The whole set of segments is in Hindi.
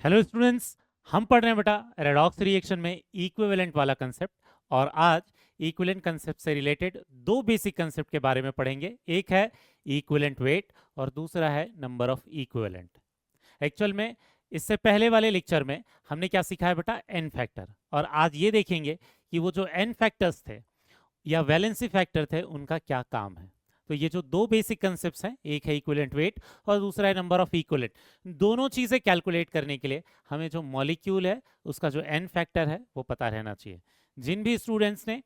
हेलो स्टूडेंट्स, हम पढ़ रहे हैं बेटा रेडॉक्स रिएक्शन में इक्विवेलेंट वाला कंसेप्ट। और आज इक्विवेलेंट कंसेप्ट से रिलेटेड दो बेसिक कंसेप्ट के बारे में पढ़ेंगे। एक है इक्विवेलेंट वेट और दूसरा है नंबर ऑफ इक्विवेलेंट। एक्चुअल में इससे पहले वाले लेक्चर में हमने क्या सीखा है बेटा, एन फैक्टर। और आज ये देखेंगे कि वो जो एन फैक्टर्स थे या वैलेंसी फैक्टर थे उनका क्या काम है। तो ये जो दो बेसिक कंसेप्ट्स हैं, एक है इक्विवेलेंट वेट और दूसरा है नंबर ऑफ इक्विवेलेंट, दोनों चीज़ें कैलकुलेट करने के लिए हमें जो मॉलिक्यूल है उसका जो एन फैक्टर है वो पता रहना चाहिए। जिन भी स्टूडेंट्स ने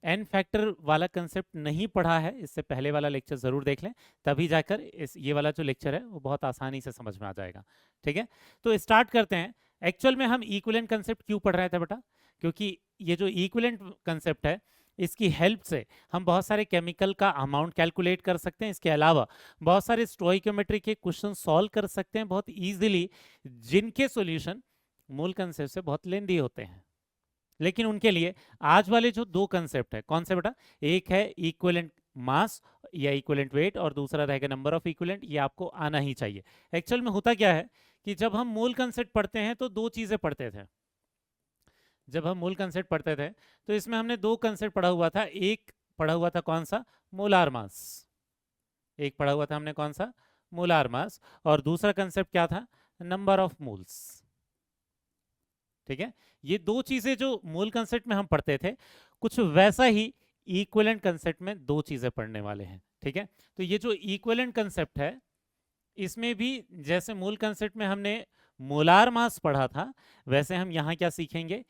एन फैक्टर वाला कंसेप्ट नहीं पढ़ा है, इससे पहले वाला लेक्चर ज़रूर देख लें, तभी जाकर ये वाला जो लेक्चर है वो बहुत आसानी से समझ में आ जाएगा। ठीक है, तो स्टार्ट करते हैं। एक्चुअल में हम इक्विवेलेंट कंसेप्ट क्यों पढ़ रहे थे बेटा, क्योंकि ये जो इक्विवेलेंट कंसेप्ट है इसकी हेल्प से हम बहुत सारे केमिकल का अमाउंट कैलकुलेट कर सकते हैं। इसके अलावा बहुत सारे स्टोइकोमेट्री के क्वेश्चन सॉल्व कर सकते हैं बहुत इजीली, जिनके सॉल्यूशन मूल कंसेप्ट से बहुत लेंदी होते हैं। लेकिन उनके लिए आज वाले जो दो कंसेप्ट है, कौन से बेटा, एक है इक्विवेलेंट मास या इक्विवेलेंट वेट और दूसरा रहेगा नंबर ऑफ इक्विवेलेंट। ये आपको आना ही चाहिए। एक्चुअल में होता क्या है कि जब हम मूल कंसेप्ट पढ़ते हैं तो दो चीजें पढ़ते थे। जब हम मूल कंसेप्ट पढ़ते थे तो इसमें हमने दो कंसेप्ट पढ़ा हुआ था। एक पढ़ा हुआ था कौन सा, मोलार मास। एक पढ़ा हुआ था हमने कौन सा, मोलार मास। और दूसरा कंसेप्ट क्या था, नंबर ऑफ मोल्स। ठीक है, ये दो चीजें जो मूल कंसेप्ट में हम पढ़ते थे, कुछ वैसा ही इक्विवेलेंट कंसेप्ट में दो चीजें पढ़ने वाले हैं। ठीक है, तो ये जो इक्विवेलेंट कंसेप्ट है इसमें भी जैसे मूल कंसेप्ट में हमने मोलार मास पढ़ा था, वैसे हम यहाँ क्या सीखेंगे,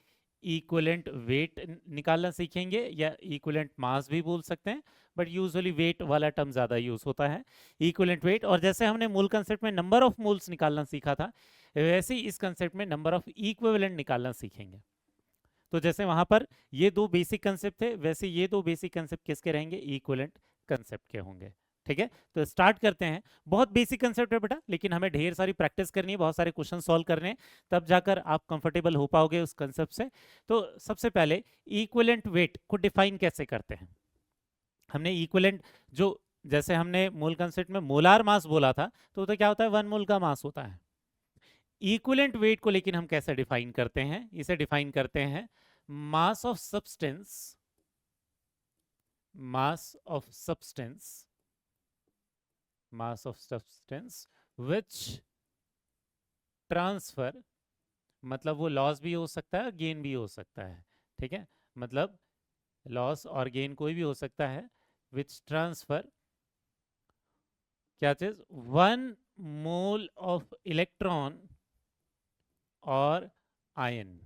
इक्विवेलेंट वेट निकालना सीखेंगे, या इक्विवेलेंट मास भी बोल सकते हैं, बट यूजुअली वेट वाला टर्म ज़्यादा यूज होता है, इक्विवेलेंट वेट। और जैसे हमने मूल कंसेप्ट में नंबर ऑफ मोल्स निकालना सीखा था, वैसे ही इस कंसेप्ट में नंबर ऑफ इक्विवेलेंट निकालना सीखेंगे। तो जैसे वहां पर ये दो बेसिक कंसेप्ट थे, वैसे ये दो बेसिक कंसेप्ट किसके रहेंगे, इक्विवेलेंट कंसेप्ट के होंगे। ठीक है, तो स्टार्ट करते हैं। बहुत बेसिक कंसेप्ट है बेटा, लेकिन हमें ढेर सारी प्रैक्टिस करनी है, बहुत सारे क्वेश्चन सॉल्व करने हैं, तब जाकर आप कंफर्टेबल हो पाओगे उस कंसेप्ट से। तो सबसे पहले इक्विवेलेंट वेट को डिफाइन कैसे करते हैं। हमने इक्विवेलेंट जो, जैसे हमने मूल कंसेप्ट में मोलार मास बोला था, तो क्या होता है, 1 मोल का मास होता है। इक्विवेलेंट वेट को लेकिन हम कैसे डिफाइन करते हैं, इसे डिफाइन करते हैं mass of substance, mass of substance, mass of substance which transfer, मतलब वो लॉस भी हो सकता है गेन भी हो सकता है। ठीक है, मतलब लॉस और गेन कोई भी हो सकता है, विच ट्रांसफर क्या चीज, 1 मोल ऑफ इलेक्ट्रॉन और आयन।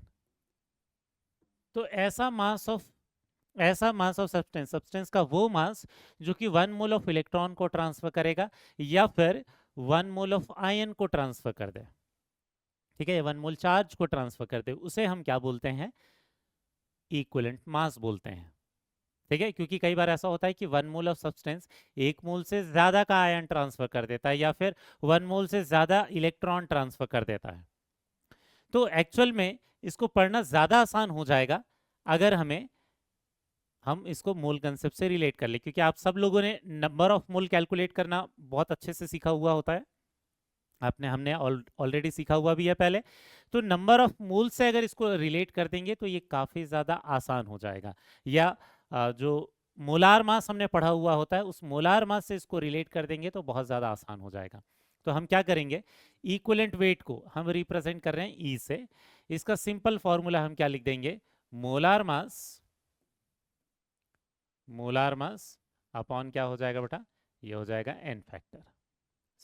तो ऐसा मास ऑफ सब्सटेंस, सब्सटेंस का वो मास जो कि 1 मोल ऑफ इलेक्ट्रॉन को ट्रांसफर करेगा या फिर 1 मोल ऑफ आयन को ट्रांसफर कर दे। ठीक है, 1 मोल चार्ज को ट्रांसफर कर दे, उसे हम क्या बोलते हैं, इक्विवेलेंट मास बोलते हैं। ठीक है, क्योंकि कई बार ऐसा होता है कि 1 मोल ऑफ सब्सटेंस 1 मोल से ज्यादा का आयन ट्रांसफर कर देता है या फिर 1 मोल से ज्यादा इलेक्ट्रॉन ट्रांसफर कर देता है। तो एक्चुअल में इसको पढ़ना ज्यादा आसान हो जाएगा अगर हम इसको मोल कंसेप्ट से रिलेट कर ले, क्योंकि आप सब लोगों ने नंबर ऑफ मोल कैलकुलेट करना बहुत अच्छे से सीखा हुआ होता है, हमने ऑलरेडी सीखा हुआ भी है पहले। तो नंबर ऑफ मोल से अगर इसको रिलेट कर देंगे तो ये काफ़ी ज़्यादा आसान हो जाएगा। या जो मोलार मास हमने पढ़ा हुआ होता है, उस मोलार मास से इसको रिलेट कर देंगे तो बहुत ज़्यादा आसान हो जाएगा। तो हम क्या करेंगे, इक्विवेलेंट वेट को हम रिप्रेजेंट कर रहे हैं ई से। इसका सिंपल फॉर्मूला हम क्या लिख देंगे, molar mass, molar mass upon क्या हो जाएगा बेटा, ये हो जाएगा एन फैक्टर।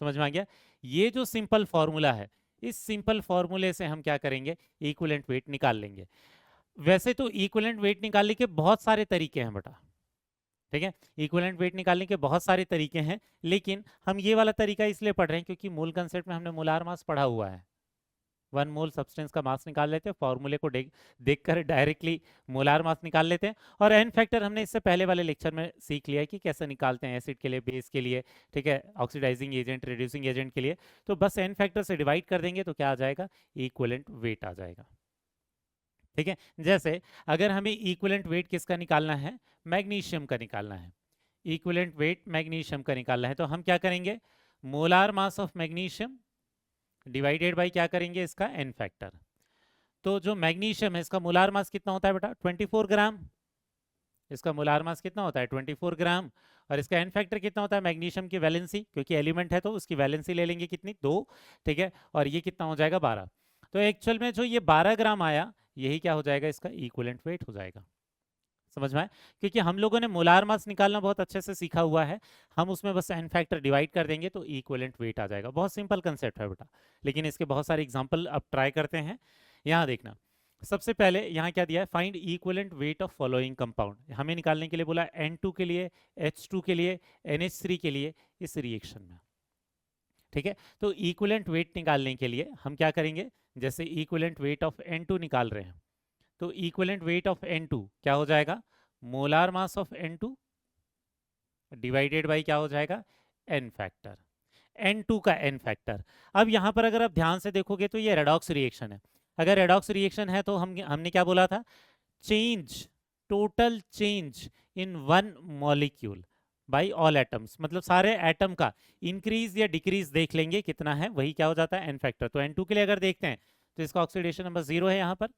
समझ में आ गया। ये जो सिंपल फॉर्मूला है, इस सिंपल फॉर्मूले से हम क्या करेंगे, इक्विवेलेंट वेट निकाल लेंगे। वैसे तो इक्विवेलेंट वेट निकालने के बहुत सारे तरीके हैं बेटा। ठीक है, इक्विवेलेंट वेट निकालने के बहुत सारे तरीके हैं, लेकिन हम ये वाला तरीका इसलिए पढ़ रहे हैं क्योंकि मूल कंसेप्ट में हमने मोलार मास पढ़ा हुआ है। 1 मोल सब्सटेंस का मास निकाल लेते हैं, फॉर्मूले को देखकर डायरेक्टली मोलार मास निकाल लेते हैं। और एन फैक्टर हमने इससे पहले वाले लेक्चर में सीख लिया है कि कैसे निकालते हैं, एसिड के लिए, बेस के लिए, ठीक है, ऑक्सीडाइजिंग एजेंट, रिड्यूसिंग एजेंट के लिए। तो बस एन फैक्टर से डिवाइड कर देंगे तो क्या आ जाएगा, इक्विवेलेंट वेट आ जाएगा। ठीक है, जैसे अगर हमें इक्विवेलेंट वेट किसका निकालना है, मैग्नीशियम का निकालना है, इक्विवेलेंट वेट मैग्नीशियम का निकालना है, तो हम क्या करेंगे, molar mass of magnesium divided by क्या करेंगे, इसका एन फैक्टर। तो जो मैग्नीशियम है इसका मोलार मास कितना होता है बेटा, 24 ग्राम। इसका मोलार मास कितना होता है, 24 ग्राम। और इसका एन फैक्टर कितना होता है, मैग्नीशियम की वैलेंसी, क्योंकि एलिमेंट है तो उसकी वैलेंसी ले लेंगे कितनी, 2। ठीक है, और ये कितना हो जाएगा, 12। तो एक्चुअल में जो ये 12 ग्राम आया, यही क्या हो जाएगा, इसका इक्विवेलेंट वेट हो जाएगा। समझ में आया? क्योंकि हम लोगों ने मोलार मास निकालना बहुत अच्छे से सीखा हुआ है, हम उसमें बस एन फैक्टर डिवाइड कर देंगे तो इक्विवेलेंट वेट आ जाएगा। बहुत सिंपल कंसेप्ट है बेटा, लेकिन इसके बहुत सारे एग्जांपल अब ट्राई करते हैं। यहाँ देखना, सबसे पहले यहाँ क्या दिया है, find equivalent weight of following compound. हमें निकालने के लिए बोला N2 के लिए, H2 के लिए, NH3 के लिए इस रिएक्शन में। ठीक है, तो इक्विवेलेंट वेट निकालने के लिए हम क्या करेंगे, जैसे इक्विवेलेंट वेट ऑफ N2 निकाल रहे हैं, तो इक्विवेलेंट वेट ऑफ N2 क्या हो जाएगा, molar mass of N2 divided by क्या हो जाएगा, एन फैक्टर, N2 का एन फैक्टर। अब यहाँ पर अगर आप ध्यान से देखोगे तो ये रेडॉक्स रिएक्शन है। अगर रेडॉक्स रिएक्शन है तो हमने क्या बोला था, change, total change in one molecule by all atoms, मतलब सारे एटम का इंक्रीज या डिक्रीज देख लेंगे कितना है, वही क्या हो जाता है, एन फैक्टर। तो N2 के लिए अगर देखते हैं तो इसका ऑक्सीडेशन नंबर 0 है, यहाँ पर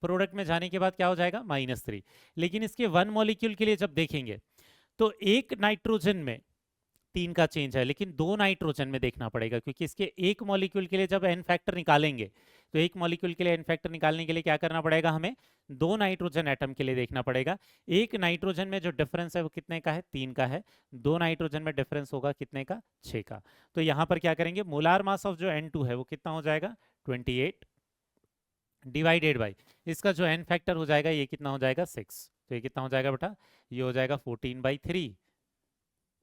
प्रोडक्ट में जाने के बाद क्या हो जाएगा, -3। लेकिन इसके वन मॉलिक्यूल के लिए जब देखेंगे तो एक नाइट्रोजन में 3 का चेंज है, लेकिन 2 नाइट्रोजन में देखना पड़ेगा, क्योंकि इसके एक मॉलिक्यूल के लिए जब एन फैक्टर निकालेंगे तो एक मॉलिक्यूल के लिए एन फैक्टर निकालने के लिए क्या करना पड़ेगा, हमें 2 नाइट्रोजन एटम के लिए देखना पड़ेगा। एक नाइट्रोजन में जो डिफरेंस है वो कितने का है, 3 का है। 2 नाइट्रोजन में डिफरेंस होगा कितने का, 6 का। तो यहाँ पर क्या करेंगे, मोलार मास ऑफ जो N2 है वो कितना हो जाएगा, 28 डिवाइडेड बाई इसका जो एन फैक्टर हो जाएगा ये कितना हो जाएगा, 6। तो ये कितना हो जाएगा बेटा, ये हो जाएगा 14/3।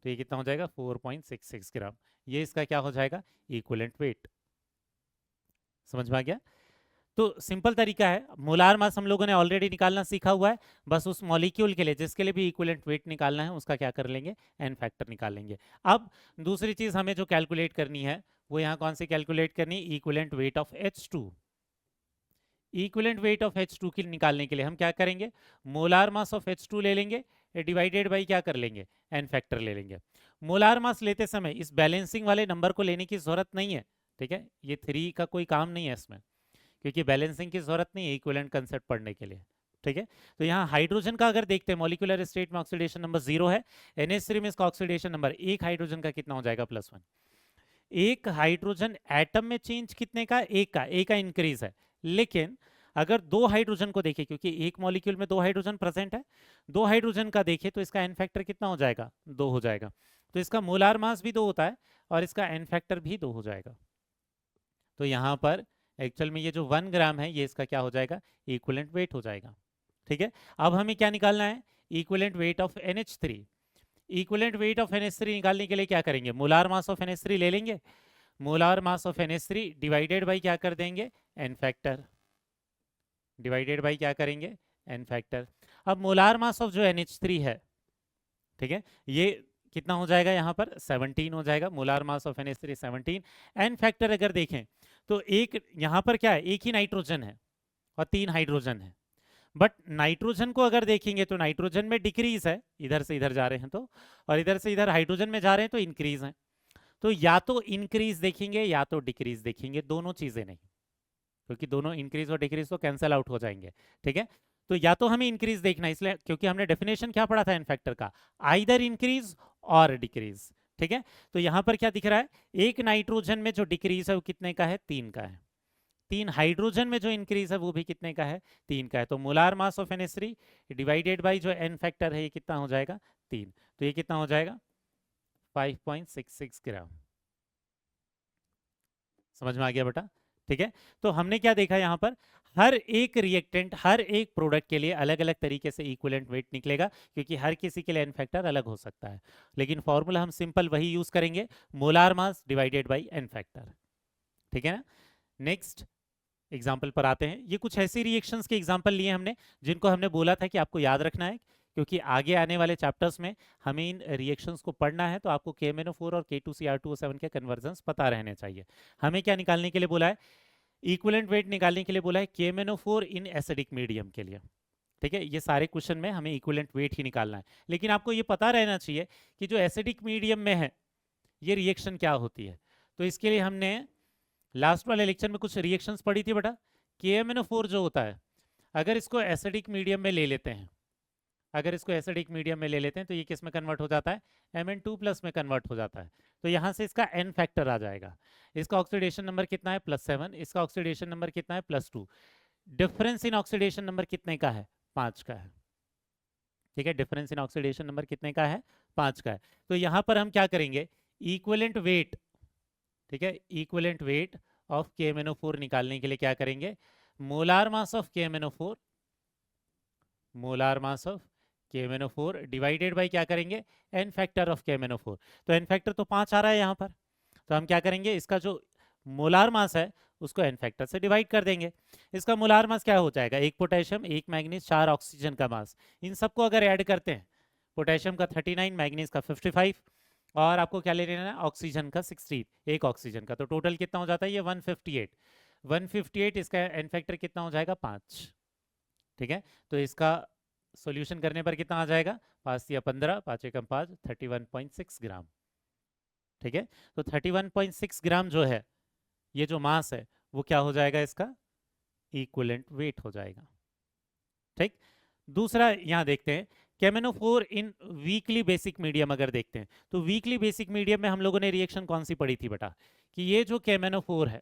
तो ये कितना हो जाएगा, 4.66 ग्राम। ये इसका क्या हो जाएगा, इक्विवेलेंट वेट। समझ में आ गया? तो सिंपल तरीका है, मोलार मास हम लोगों ने ऑलरेडी निकालना सीखा हुआ है, बस उस मॉलिक्यूल के लिए जिसके लिए भी इक्विवेलेंट वेट निकालना है उसका क्या कर लेंगे, एन फैक्टर निकाल लेंगे। अब दूसरी चीज हमें जो कैलकुलेट करनी है वो यहाँ कौन सी कैलकुलेट करनी, equivalent weight of H2। Equivalent weight of H2 की निकालने के लिए हम क्या करेंगे, मोलार मास ऑफ H2 ले लेंगे, डिवाइडेड बाई क्या कर लेंगे, एन फैक्टर ले लेंगे। मोलार मास लेते समय इस बैलेंसिंग वाले नंबर को लेने की जरूरत नहीं है। ठीक है, ये 3 का कोई काम नहीं है इसमें, क्योंकि बैलेंसिंग की जरूरत नहीं है इक्विवेलेंट कंसेप्ट पढ़ने के लिए। ठीक है, तो यहाँ हाइड्रोजन का अगर देखते हैं, मॉलिक्यूलर स्टेट में ऑक्सीडेशन नंबर 0 है, NH3 में इसका ऑक्सीडेशन नंबर, एक हाइड्रोजन का कितना हो जाएगा, +1। एक हाइड्रोजन एटम में चेंज कितने का, एक का इंक्रीज है। लेकिन अगर 2 हाइड्रोजन को देखें, क्योंकि एक मॉलिक्यूल में 2 हाइड्रोजन प्रेजेंट है, 2 हाइड्रोजन का देखें तो इसका एन फैक्टर कितना हो जाएगा, 2 हो जाएगा। तो इसका मोलार मास भी 2 होता है और इसका एन फैक्टर भी 2 हो जाएगा। तो यहाँ पर एक्चुअल में ये जो 1 ग्राम है ये इसका क्या हो जाएगा, इक्विवेलेंट वेट हो जाएगा। ठीक है, अब हमें क्या निकालना है, equivalent weight of NH3। Equivalent weight of NH3 निकालने के लिए क्या करेंगे, मोलार मास ऑफ NH3 ले लेंगे, molar mass of NH3 divided by क्या कर देंगे, एन फैक्टर, डिवाइडेड बाई क्या करेंगे, एन फैक्टर। अब मोलार मास ऑफ जो NH3 है, ठीक है, ये कितना हो जाएगा, यहाँ पर 17 हो जाएगा, molar mass of NH3 17। N factor अगर देखें तो एक यहाँ पर क्या है, एक ही नाइट्रोजन है और 3 हाइड्रोजन है। बट नाइट्रोजन को अगर देखेंगे तो नाइट्रोजन में डिक्रीज है, इधर से इधर जा रहे हैं तो, और इधर से इधर हाइड्रोजन में जा रहे हैं तो इंक्रीज है। तो या तो इंक्रीज देखेंगे या तो डिक्रीज देखेंगे, दोनों चीजें नहीं, क्योंकि दोनों इंक्रीज और डिक्रीज तो कैंसिल आउट हो जाएंगे। ठीक है, तो या तो हमें इंक्रीज देखना है, इसलिए क्योंकि हमने डेफिनेशन क्या पढ़ा था एन फैक्टर का, आइदर इंक्रीज और डिक्रीज। ठीक है, तो यहाँ पर क्या दिख रहा है, एक नाइट्रोजन में जो डिक्रीज है वो कितने का है, 3 का है। 3 हाइड्रोजन में जो इंक्रीज है वो भी कितने का है, 3 का है। तो molar mass of NH3 divided by जो एन फैक्टर है ये कितना हो जाएगा, 3। तो ये कितना हो जाएगा, 5.66 ग्राम। समझ में आ गया बेटा? ठीक है, तो हमने क्या देखा यहाँ पर, हर एक रिएक्टेंट, हर एक प्रोडक्ट के लिए अलग अलग तरीके से इक्विवेलेंट वेट निकलेगा, क्योंकि हर किसी के लिए एन फैक्टर अलग हो सकता है। लेकिन फॉर्मूला हम सिंपल वही यूज करेंगे, molar mass divided by N factor. ठीक है ना, नेक्स्ट एग्जाम्पल पर आते हैं। ये कुछ ऐसी रिएक्शंस के एग्जाम्पल लिए हमने जिनको हमने बोला था कि आपको याद रखना है, क्योंकि आगे आने वाले चैप्टर्स में हमें इन रिएक्शंस को पढ़ना है, तो आपको KMnO4 और K2Cr2O7 के कन्वर्जन्स पता रहने चाहिए। हमें क्या निकालने के लिए बोला है, इक्विवेलेंट वेट निकालने के लिए बोला है KMnO4 इन एसिडिक मीडियम के लिए। ठीक है, ये सारे क्वेश्चन में हमें इक्विवेलेंट वेट ही निकालना है, लेकिन आपको ये पता रहना चाहिए कि जो एसिडिक मीडियम में है ये रिएक्शन क्या होती है। तो इसके लिए हमने लास्ट वाले लेक्चर में कुछ रिएक्शंस पड़ी थी बेटा। KMnO4 जो होता है, अगर इसको एसिडिक मीडियम में ले लेते हैं, अगर इसको एसिडिक मीडियम में ले लेते हैं तो ये किस में कन्वर्ट हो जाता है, Mn2+ में कन्वर्ट हो जाता है। तो यहाँ से इसका n फैक्टर आ जाएगा। इसका ऑक्सीडेशन नंबर कितना है, +7। इसका ऑक्सीडेशन नंबर कितना है, +2। डिफरेंस इन ऑक्सीडेशन नंबर कितने का है, 5 का है। ठीक है, डिफरेंस इन ऑक्सीडेशन नंबर कितने का है, 5 का है। तो यहाँ पर हम क्या करेंगे, इक्विवेलेंट वेट, ठीक है, इक्विवेलेंट वेट ऑफ KMnO4 निकालने के लिए क्या करेंगे, molar mass of KMnO4, molar mass of KMnO4 divided by क्या करेंगे, n फैक्टर ऑफ KMnO4। तो n फैक्टर तो 5 आ रहा है यहाँ पर, तो हम क्या करेंगे, इसका जो मोलार मास है उसको n फैक्टर से डिवाइड कर देंगे। इसका मोलार मास क्या हो जाएगा, 1 पोटेशियम, 1 मैग्नीज, 4 ऑक्सीजन का मास। इन सबको अगर ऐड करते हैं, पोटेशियम का 39, मैग्नीज का 55 और आपको क्या ले लेना है, ऑक्सीजन का 16, एक ऑक्सीजन का, तो टोटल कितना हो जाता है ये 158। 158 इसका n फैक्टर कितना हो जाएगा, 5। ठीक है, तो इसका सॉल्यूशन करने पर कितना आ जाएगा, 5 या 15, 5 एकम 5, 31.6 ग्राम। ठीक है, तो 31.6 ग्राम जो है, ये जो मास है वो क्या हो जाएगा, इसका इक्विवेलेंट वेट हो जाएगा। ठीक, दूसरा यहां देखते हैं, KMnO4 इन वीकली बेसिक मीडियम अगर देखते हैं, तो वीकली बेसिक मीडियम में हम लोगों ने रिएक्शन कौन सी पढ़ी थी बेटा, कि ये जो KMnO4 है,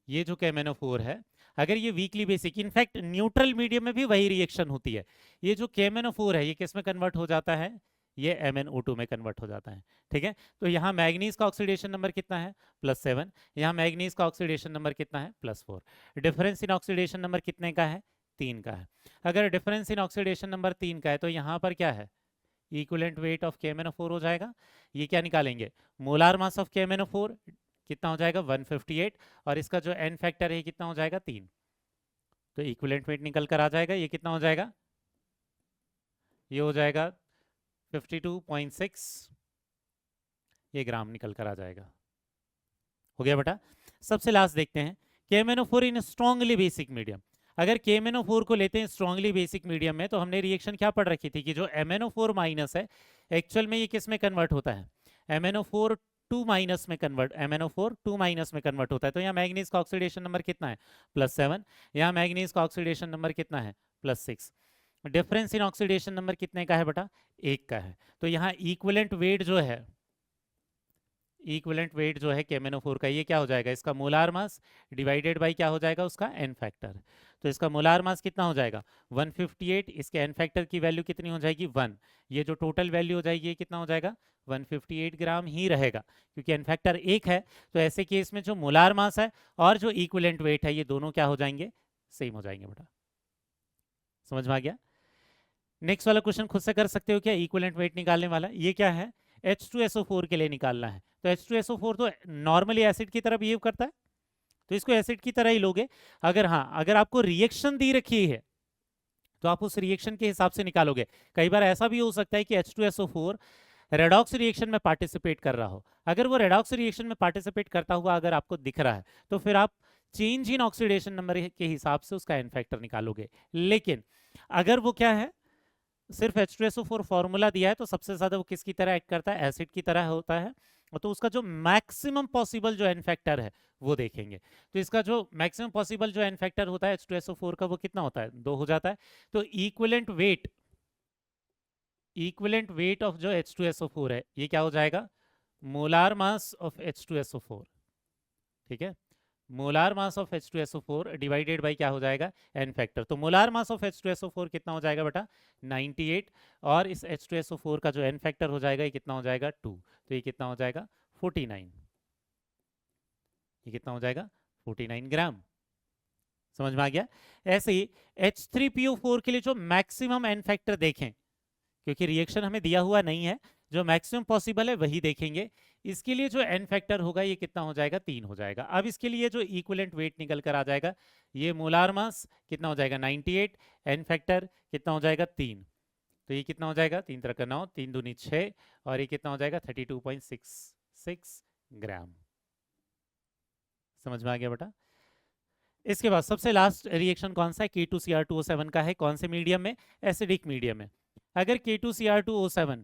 ये जो KMnO4 है, अगर ये weekly basic, in fact neutral medium में भी वही रिएक्शन होती है। ये जो KMnO4 है ये किस में कन्वर्ट हो जाता है, ये MnO2 में कन्वर्ट हो जाता है। ठीक है, तो यहाँ मैग्नीज का ऑक्सीडेशन नंबर कितना है, +7। यहाँ मैग्नीज का ऑक्सीडेशन नंबर कितना है, +4। डिफरेंस इन ऑक्सीडेशन नंबर कितने का है, 3 का है। अगर डिफरेंस इन ऑक्सीडेशन नंबर 3 का है तो यहाँ पर क्या है, इक्विवेलेंट वेट ऑफ KMnO4 हो जाएगा। ये क्या निकालेंगे, मोलार मास ऑफ KMnO4 कितना हो जाएगा, 158, और इसका जो n फैक्टर है कितना हो जाएगा, 3। तो इक्विवेलेंट वेट निकल कर आ जाएगा, ये कितना हो जाएगा, ये हो जाएगा 52.6, ये ग्राम निकल कर आ जाएगा। हो गया बेटा। सबसे लास्ट देखते हैं, KMnO4 in strongly basic medium. अगर KMnO4 को लेते हैं स्ट्रांगली बेसिक मीडियम में, तो हमने रिएक्शन क्या पढ़ रखी थी कि जो MnO4 माइनस है, एक्चुअल में ये किस में कन्वर्ट होता है, MnO4 2 माइनस में कन्वर्ट, MnO4 2 माइनस में कन्वर्ट होता है। तो यहाँ मैग्नीज का ऑक्सीडेशन नंबर कितना है, +7। यहाँ मैग्नीज का ऑक्सीडेशन नंबर कितना है, +6। डिफरेंस इन ऑक्सीडेशन नंबर कितने का है बेटा, 1 का है। तो यहाँ इक्विवेलेंट वेट जो है, इक्विवेलेंट वेट जो है KMnO4 का, ये क्या हो जाएगा, इसका मोलार मास डिवाइडेड बाय क्या हो जाएगा, उसका n फैक्टर। तो इसका मोलार मास कितना हो जाएगा, 158। इसके n फैक्टर की वैल्यू कितनी हो जाएगी, 1। ये जो टोटल वैल्यू हो जाएगी ये कितना हो जाएगा, 158 ग्राम ही रहेगा, क्योंकि n फैक्टर 1 है। तो ऐसे केस में जो मोलार मास है और जो इक्विवेलेंट वेट है, ये दोनों क्या हो जाएंगे, सेम हो जाएंगे बेटा। समझ में आ गया। नेक्स्ट वाला क्वेश्चन खुद से कर सकते हो क्या, इक्विवेलेंट वेट निकालने वाला, ये क्या है, H2SO4 के लिए निकालना है। तो H2SO4 तो नॉर्मली एसिड की तरह बिहेव करता है, तो इसको एसिड की तरह ही लोगे। अगर हाँ, अगर आपको रिएक्शन दी रखी है तो आप उस रिएक्शन के हिसाब से निकालोगे। कई बार ऐसा भी हो सकता है कि H2SO4 रेडॉक्स रिएक्शन में पार्टिसिपेट कर रहा हो। अगर वो रेडॉक्स रिएक्शन में पार्टिसिपेट करता हुआ अगर आपको दिख रहा है, तो फिर आप चेंज इन ऑक्सीडेशन नंबर के हिसाब से उसका n फैक्टर निकालोगे। लेकिन अगर वो क्या है, सिर्फ H2SO4 फॉर्मूला दिया है, तो सबसे ज्यादा वो किसकी तरह एक्ट करता है, एसिड की तरह होता है। तो उसका जो मैक्सिमम पॉसिबल जो n फैक्टर है वो देखेंगे। तो इसका जो मैक्सिमम पॉसिबल जो n फैक्टर होता है H2SO4 का, वो कितना होता है, 2 हो जाता है। तो इक्विवेलेंट वेट ऑफ जो H2SO4 है, ये क्या हो जाएगा, मोलार मास ऑफ H2SO4। ठीक है, molar mass of H2SO4 divided by क्या हो जाएगा, n फैक्टर। तो मोलार मास ऑफ H2SO4 कितना हो जाएगा बेटा, 98, और इस H2SO4 का जो n फैक्टर हो जाएगा ये कितना हो जाएगा, 2। तो ये कितना हो जाएगा, 49। ये कितना हो जाएगा, 49 ग्राम। समझ में आ गया। ऐसे ही H3PO4 के लिए जो मैक्सिमम n फैक्टर देखें, क्योंकि रिएक्शन हमें दिया हुआ नहीं है, जो मैक्सिमम पॉसिबल है वही देखेंगे। इसके लिए जो n फैक्टर होगा ये कितना हो जाएगा, 3 हो जाएगा। अब इसके लिए जो इक्विवेलेंट वेट निकल कर आ जाएगा, ये मोलार मास कितना हो जाएगा, 98, n फैक्टर कितना हो जाएगा, 3। तो ये कितना हो जाएगा, 3 3 9, 3 दूनी 6, और ये कितना हो जाएगा, 32.66 ग्राम। समझ में आ गया बेटा। इसके बाद सबसे लास्ट रिएक्शन कौन सा है, K2Cr2O7 का है। कौन से मीडियम में, एसिडिक मीडियम में। अगर K2Cr2O7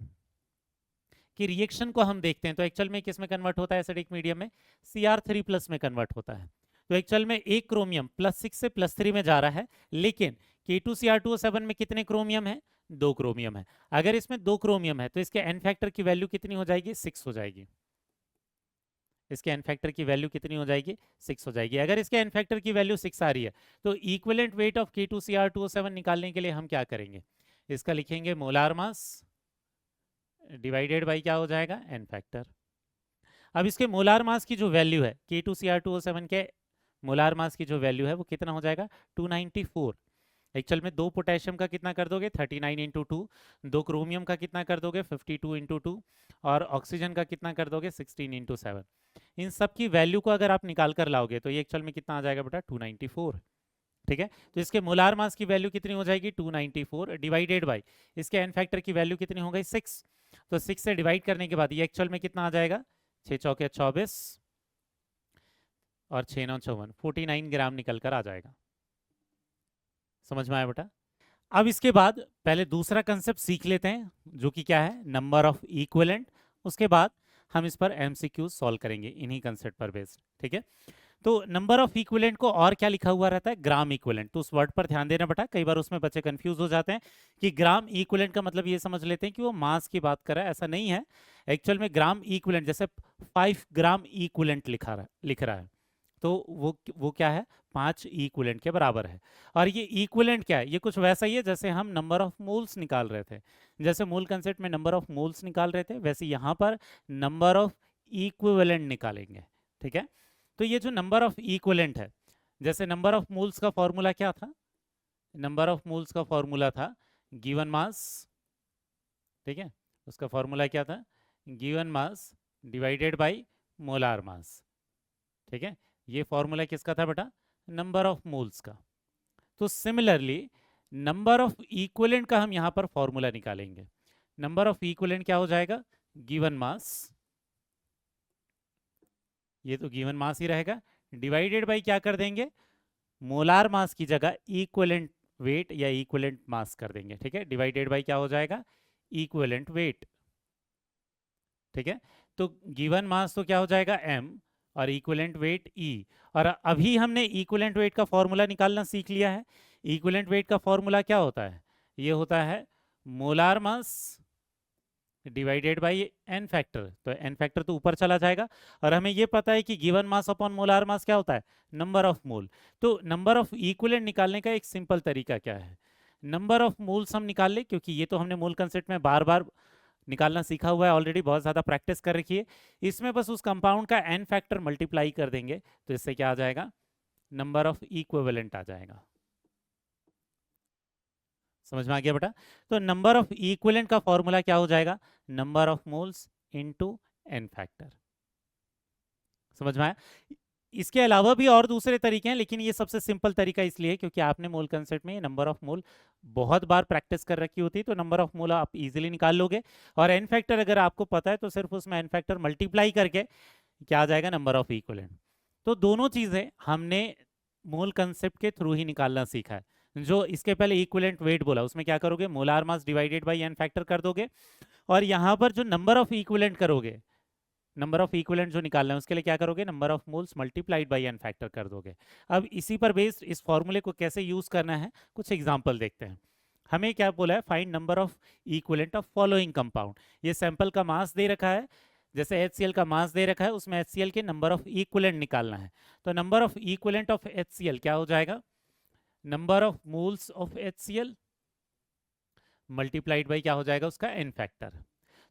कि रिएक्शन को हम देखते हैं तो एक्चुअल में किस में कन्वर्ट होता है एसिडिक मीडियम में, Cr3+ में कन्वर्ट होता है। तो एक्चुअल में एक क्रोमियम +6 से +3 में जा रहा है, लेकिन K2Cr2O7 में कितने क्रोमियम है, 2 क्रोमियम है। अगर इसमें 2 क्रोमियम है तो इसके एन फैक्टर की वैल्यू कितनी हो जाएगी, 6 हो जाएगी। इसके एन फैक्टर की वैल्यू कितनी हो जाएगी, 6 हो जाएगी। अगर इसके एन फैक्टर की वैल्यू 6 आ रही है तो इक्विवेलेंट वेट ऑफ K2Cr2O7 निकालने के लिए हम क्या करेंगे, इसका लिखेंगे मोलार मास डिवाइडेड बाई क्या हो जाएगा, एन फैक्टर। अब इसके मोलार मास की जो वैल्यू है K2Cr2O7 के मोलार मास की जो वैल्यू है वो कितना हो जाएगा, 294। एक्चुअल में 2 पोटेशियम का कितना कर दोगे, 39 इंटू 2, 2 क्रोमियम का कितना कर दोगे, 52 इंटू 2, और ऑक्सीजन का कितना कर दोगे, 16 इंटू 7। इन सब की वैल्यू को अगर आप निकाल कर लाओगे तो ये एक्चुअल में कितना आ जाएगा बेटा, 294। ठीक है, तो इसके मोलार मास की वैल्यू कितनी हो जाएगी, 294 डिवाइडेड बाई इसके एन फैक्टर की वैल्यू कितनी हो गई, 6। तो 6 से डिवाइड करने के बाद ये एक्चुअल में कितना आ जाएगा, 6 चौके 24 और 6 9 54, 49 ग्राम निकल कर आ जाएगा। समझ में आया बेटा। अब इसके बाद पहले दूसरा कंसेप्ट सीख लेते हैं जो कि क्या है, नंबर ऑफ इक्विवेलेंट। उसके बाद हम इस पर एमसीक्यू सॉल्व करेंगे इन्हीं कंसेप्ट पर बेस्ड। ठीक है, तो नंबर ऑफ इक्विवेलेंट को और क्या लिखा हुआ रहता है, ग्राम इक्विवेलेंट। तो उस वर्ड पर ध्यान देना बेटा, कई बार उसमें बच्चे कंफ्यूज हो जाते हैं कि ग्राम इक्विवेलेंट का मतलब ये समझ लेते हैं कि वो मास की बात कर रहा है, ऐसा नहीं है। एक्चुअल में ग्राम इक्विवेलेंट जैसे 5 ग्राम इक्विवेलेंट लिख रहा है तो वो क्या है, 5 इक्विवेलेंट के बराबर है। और ये इक्विवेलेंट क्या है, ये कुछ वैसा ही है जैसे हम नंबर ऑफ मोल्स निकाल रहे थे। जैसे मूल कंसेप्ट में नंबर ऑफ मोल्स निकाल रहे थे, वैसे यहाँ पर नंबर ऑफ इक्विवेलेंट निकालेंगे। ठीक है, तो ये जो नंबर ऑफ इक्विवेलेंट है, जैसे नंबर ऑफ मोल्स का फॉर्मूला क्या था, नंबर ऑफ मोल्स का फॉर्मूला था गिवन मास। ठीक है, उसका फॉर्मूला क्या था, given mass divided bye molar mass. ठीक है, ये फॉर्मूला किसका था बेटा, नंबर ऑफ मोल्स का। तो सिमिलरली नंबर ऑफ इक्विवेलेंट का हम यहां पर फॉर्मूला निकालेंगे। नंबर ऑफ इक्विवेलेंट क्या हो जाएगा, गिवन मास, ये तो गिवन मास ही रहेगा, डिवाइडेड बाय क्या कर देंगे, मोलार मास की जगह इक्विवेलेंट वेट या इक्विवेलेंट मास कर देंगे। ठीक है, डिवाइडेड बाय क्या हो जाएगा, इक्विवेलेंट वेट। ठीक है, तो गिवन मास तो क्या हो जाएगा m और इक्विवेलेंट वेट E। और अभी हमने इक्विवेलेंट वेट का फॉर्मूला निकालना सीख लिया है। इक्विवेलेंट वेट का फॉर्मूला क्या होता है, ये होता है molar mass divided by N factor. तो एन फैक्टर तो ऊपर चला जाएगा, और हमें ये पता है कि given mass upon molar mass क्या होता है, नंबर ऑफ मोल। तो नंबर ऑफ इक्विवेलेंट निकालने का एक सिंपल तरीका क्या है, नंबर ऑफ मोल्स हम निकाल ले, क्योंकि ये तो हमने मूल कंसेप्ट में बार बार निकालना सीखा हुआ है ऑलरेडी, बहुत ज़्यादा प्रैक्टिस कर रखी है। इसमें बस उस कंपाउंड का एन फैक्टर मल्टीप्लाई कर देंगे तो इससे क्या आ जाएगा, नंबर ऑफ इक्विवेलेंट आ जाएगा। समझ में आ गया बेटा। तो नंबर ऑफ इक्विवेलेंट का फॉर्मूला क्या हो जाएगा, number of moles into N factor. समझ में आया। इसके अलावा भी और दूसरे तरीके हैं, लेकिन ये सबसे सिंपल तरीका इसलिए है क्योंकि आपने मोल कंसेप्ट में नंबर ऑफ मोल बहुत बार प्रैक्टिस कर रखी होती है, तो नंबर ऑफ मोल आप इजीली निकाल लोगे। और एन फैक्टर अगर आपको पता है तो सिर्फ उसमें एन फैक्टर मल्टीप्लाई करके क्या आ जाएगा, नंबर ऑफ इक्विवेलेंट। तो दोनों चीजें हमने मोल कंसेप्ट के थ्रू ही निकालना सीखा है। जो इसके पहले इक्विवेलेंट वेट बोला उसमें क्या करोगे, molar mass divided by N factor कर दोगे, और यहाँ पर जो नंबर ऑफ इक्विवेलेंट करोगे, नंबर ऑफ इक्विवेलेंट जो निकालना है उसके लिए क्या करोगे, number of moles multiplied by N factor कर दोगे। अब इसी पर बेस्ड इस फॉर्मूले को कैसे यूज करना है, कुछ एग्जांपल देखते हैं। हमें क्या बोला है, find number of equivalent of following compound. ये सैंपल का मास दे रखा है, जैसे HCl का मास दे रखा है, उसमें HCl के नंबर ऑफ इक्विवेलेंट निकालना है। तो number of equivalent of HCl क्या हो जाएगा, number of moles of HCl multiplied by क्या हो जाएगा, उसका एन फैक्टर।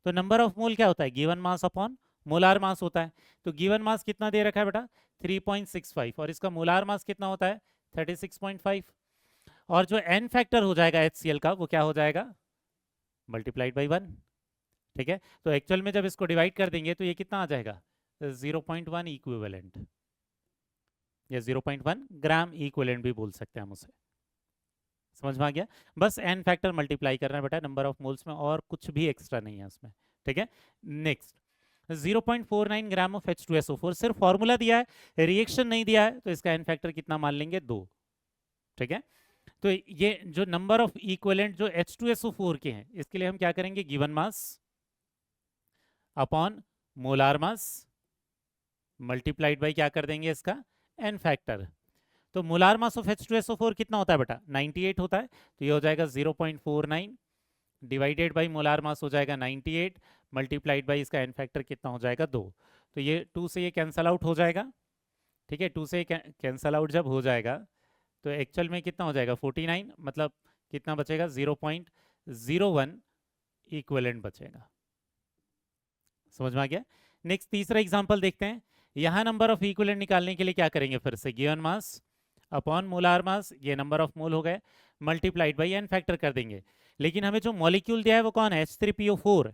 तो नंबर ऑफ मोल क्या होता है, given mass upon molar mass होता है। तो गिवन मास कितना दे रखा है बेटा, 3.65, और इसका मोलार मास कितना होता है, 36.5। और जो एन फैक्टर हो जाएगा HCl का वो क्या हो जाएगा, मल्टीप्लाइड बाई 1। ठीक है, तो एक्चुअल में जब इसको डिवाइड कर देंगे तो ये कितना आ जाएगा, 0.1 इक्विवेलेंट, या 0.1 ग्राम इक्विवेलेंट भी बोल सकते हैं हम उसे। समझ में आ गया। बस एन फैक्टर मल्टीप्लाई करना है बेटा नंबर ऑफ मोल्स में, और कुछ भी एक्स्ट्रा नहीं है उसमें। ठीक है, नेक्स्ट 0.49 ग्राम ऑफ H2SO4, सिर्फ फॉर्मूला दिया है, रिएक्शन नहीं दिया है, तो इसका एन फैक्टर कितना मान लेंगे, 2। ठीक है, तो ये जो नंबर ऑफ इक्विवेलेंट जो H2SO4 के हैं, इसके लिए हम क्या करेंगे, given mass upon molar mass multiplied by क्या कर देंगे इसका n फैक्टर। तो मोलार मास ऑफ H2SO4 कितना होता है बेटा 98 होता है, तो ये हो जाएगा 0.49 डिवाइडेड बाई मोलार मास हो जाएगा 98 मल्टीप्लाइड बाई इसका n फैक्टर कितना हो जाएगा 2। तो ये 2 से ये कैंसल आउट हो जाएगा, ठीक है, 2 से कैंसल आउट जब हो जाएगा तो एक्चुअल में कितना हो जाएगा 49, मतलब कितना बचेगा 0.01 इक्विवेलेंट बचेगा। समझ में आ गया। नेक्स्ट तीसरा एग्जांपल देखते हैं। यहाँ नंबर ऑफ इक्विवेलेंट निकालने के लिए क्या करेंगे, फिर से given mass upon molar mass, ये नंबर ऑफ मोल हो गए, मल्टीप्लाइड बाई n फैक्टर कर देंगे। लेकिन हमें जो मॉलिक्यूल दिया है वो कौन है H3PO4।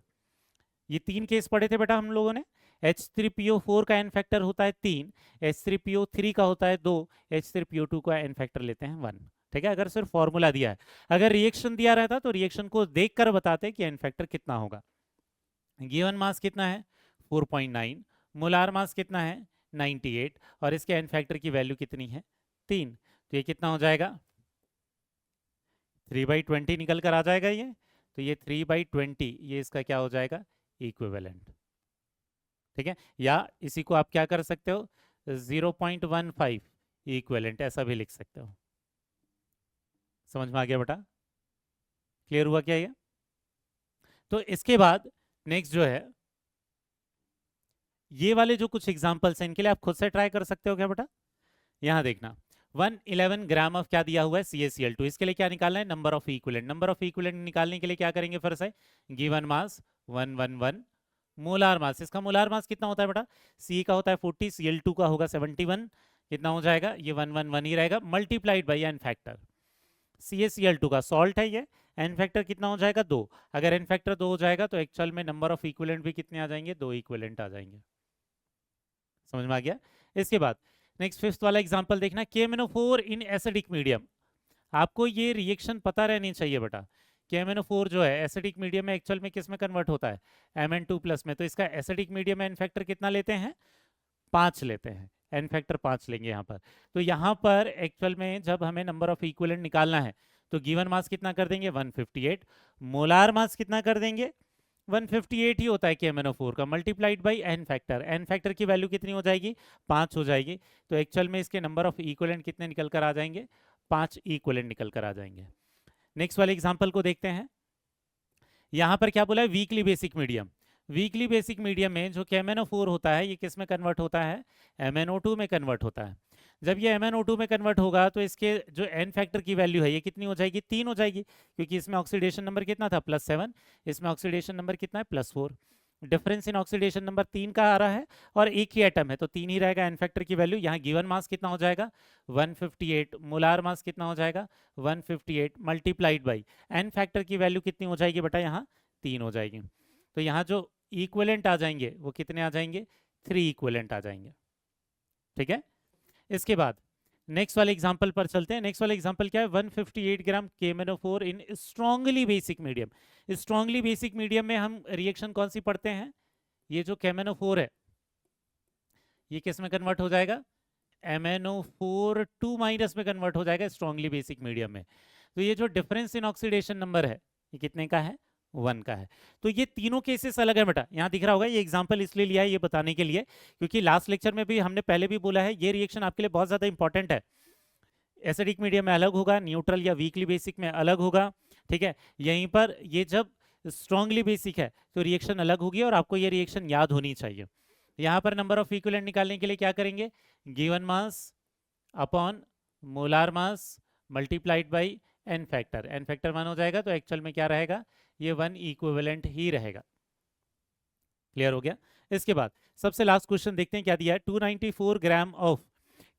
ये 3 केस पढ़े थे बेटा हम लोगों ने। H3PO4 का n फैक्टर होता है 3, H3PO3 का होता है 2, H3PO2 का n फैक्टर लेते हैं 1। ठीक है, अगर सिर्फ फॉर्मूला दिया है, अगर रिएक्शन दिया रहता तो रिएक्शन को देखकर बताते कि n फैक्टर कितना होगा। गिवन मास कितना है 4.9, मोलार मास कितना है 98 और इसके n फैक्टर की वैल्यू कितनी है 3। तो ये कितना हो जाएगा 3/20 निकल कर आ जाएगा ये। तो ये 3/20 ये इसका क्या हो जाएगा इक्विवेलेंट। ठीक है, या इसी को आप क्या कर सकते हो 0.15 इक्विवेलेंट ऐसा भी लिख सकते हो। समझ में आ गया बेटा, क्लियर हुआ क्या ये। तो इसके बाद नेक्स्ट जो है ये वाले जो कुछ एग्जांपल्स हैं इनके लिए आप खुद से ट्राई कर सकते हो क्या बेटा। यहां देखना 111 ग्राम ऑफ क्या दिया हुआ है CaCl2, इसके लिए क्या निकालना है number of equivalent. Number of equivalent निकालने के लिए क्या करेंगे, फिर से गिवन मास 111, मोलार मास, इसका मोलार मास कितना होता है बेटा C का होता है 40, Cl2 का होगा 71, कितना हो जाएगा ये 111 ही रहेगा, multiplied by n factor. CaCl2 का सॉल्ट है ये, n फैक्टर कितना हो जाएगा 2। अगर n फैक्टर 2 हो जाएगा तो एक्चुअल में नंबर ऑफ इक्विवेलेंट भी कितने आ जाएंगे 2 इक्विवेलेंट आ जाएंगे। समझ में आ गया। इसके बाद नेक्स्ट फिफ्थ वाला एग्जांपल देखना KMnO4 इन एसिडिक मीडियम। आपको ये रिएक्शन पता रहनी चाहिए बेटा। KMnO4 जो है एसिडिक मीडियम में एक्चुअल में किस में कन्वर्ट होता है Mn2+ में। तो इसका एसिडिक मीडियम में n फैक्टर कितना लेते हैं 5 लेते हैं, n फैक्टर 5 लेंगे यहाँ पर। तो यहाँ पर एक्चुअल में जब हमें नंबर ऑफ इक्विवेलेंट निकालना है तो गिवन मास कितना कर देंगे 158, मोलार मास कितना कर देंगे 158 ही होता है KMnO4 का, multiplied by n factor. n factor की वैल्यू कितनी हो जाएगी 5 हो जाएगी। तो एक्चुअल में इसके नंबर ऑफ इक्विवेलेंट कितने निकल कर आ जाएंगे 5 इक्विवेलेंट निकल कर आ जाएंगे। नेक्स्ट वाले एग्जांपल को देखते हैं। यहां पर क्या बोला है weekly basic medium. Weekly basic medium में जो KMnO4 होता है ये किस में कन्वर्ट होता है MnO2 में कन्वर्ट होता है। जब ये MnO2 में कन्वर्ट होगा तो इसके जो n फैक्टर की वैल्यू है ये कितनी हो जाएगी 3 हो जाएगी, क्योंकि इसमें ऑक्सीडेशन नंबर कितना था +7, इसमें ऑक्सीडेशन नंबर कितना है +4। डिफरेंस इन ऑक्सीडेशन नंबर 3 का आ रहा है और एक ही एटम है तो 3 ही रहेगा n फैक्टर की वैल्यू। यहाँ गिवन मास कितना हो जाएगा 158, मोलार मास कितना हो जाएगा 158 मल्टीप्लाइड बाई n फैक्टर की वैल्यू कितनी हो जाएगी बेटा यहाँ 3 हो जाएगी। तो यहाँ जो इक्विवेलेंट आ जाएंगे वो कितने आ जाएंगे 3 इक्विवेलेंट आ जाएंगे। ठीक है, इसके बाद नेक्स्ट वाले एग्जांपल पर चलते हैं। नेक्स्ट वाला एग्जांपल क्या है 158 gram KMnO4 in strongly basic medium. Strongly basic medium में हम रिएक्शन कौन सी पढ़ते हैं, ये जो KMnO4 है ये किस में कन्वर्ट हो जाएगा MnO4 2- में कन्वर्ट हो जाएगा स्ट्रांगली बेसिक मीडियम में। तो ये जो डिफरेंस इन ऑक्सीडेशन नंबर है ये कितने का है 1 का है। तो ये तीनों केसेस अलग है बेटा, यहाँ दिख रहा होगा। ये एग्जांपल इसलिए लिया है ये बताने के लिए क्योंकि लास्ट लेक्चर में भी हमने पहले भी बोला है ये रिएक्शन आपके लिए बहुत ज्यादा इंपॉर्टेंट है। एसिडिक मीडियम में अलग होगा, न्यूट्रल या वीकली बेसिक में अलग होगा। ठीक है, यहीं पर ये जब स्ट्रांगली बेसिक है तो रिएक्शन अलग होगी और आपको ये रिएक्शन याद होनी चाहिए। यहाँ पर नंबर ऑफ इक्विवेलेंट निकालने के लिए क्या करेंगे given mass upon molar mass multiplied by n factor. n factor 1 हो जाएगा तो एक्चुअल में क्या रहेगा ये 1 इक्विवेलेंट ही रहेगा। क्लियर हो गया। इसके बाद सबसे लास्ट क्वेश्चन देखते हैं क्या दिया है 294 gram of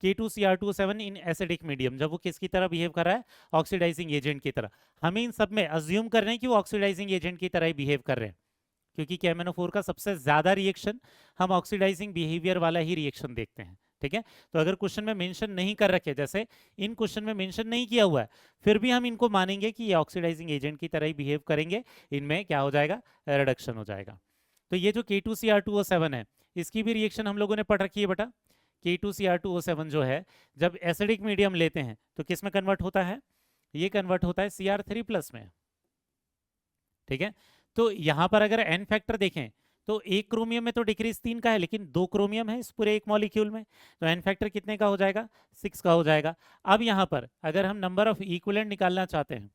K2Cr2O7 in acidic medium. जब वो किसकी तरह बिहेव कर रहा है ऑक्सीडाइजिंग एजेंट की तरह। हमें इन सब में अज्यूम कर रहे हैं कि वो ऑक्सीडाइजिंग एजेंट की तरह ही बिहेव कर रहे हैं क्योंकि KMnO4 का सबसे ज्यादा रिएक्शन हम ऑक्सीडाइजिंग बिहेवियर वाला ही रिएक्शन देखते हैं। ठीक है, तो अगर क्वेश्चन में मेंशन नहीं कर रखे, जैसे इन क्वेश्चन में मेंशन नहीं किया हुआ है, फिर भी हम इनको मानेंगे कि ये ऑक्सीडाइजिंग एजेंट की तरह ही बिहेव करेंगे, इनमें क्या हो जाएगा रिडक्शन हो जाएगा। तो ये जो K2Cr2O7 है इसकी भी रिएक्शन हम लोगों ने पढ़ रखी है बेटा। K2Cr2O7 जो है जब एसिडिक मीडियम लेते हैं तो किस में कन्वर्ट होता है ये कन्वर्ट होता है Cr3+ में। ठीक है, तो यहां पर अगर n फैक्टर देखें तो एक क्रोमियम में तो डिक्रीज 3 का है, लेकिन 2 क्रोमियम है इस पूरे एक मॉलिक्यूल में, तो एन फैक्टर कितने का हो जाएगा? 6 का हो जाएगा। अब यहाँ पर अगर हम नंबर ऑफ इक्विवेलेंट निकालना चाहते हैं,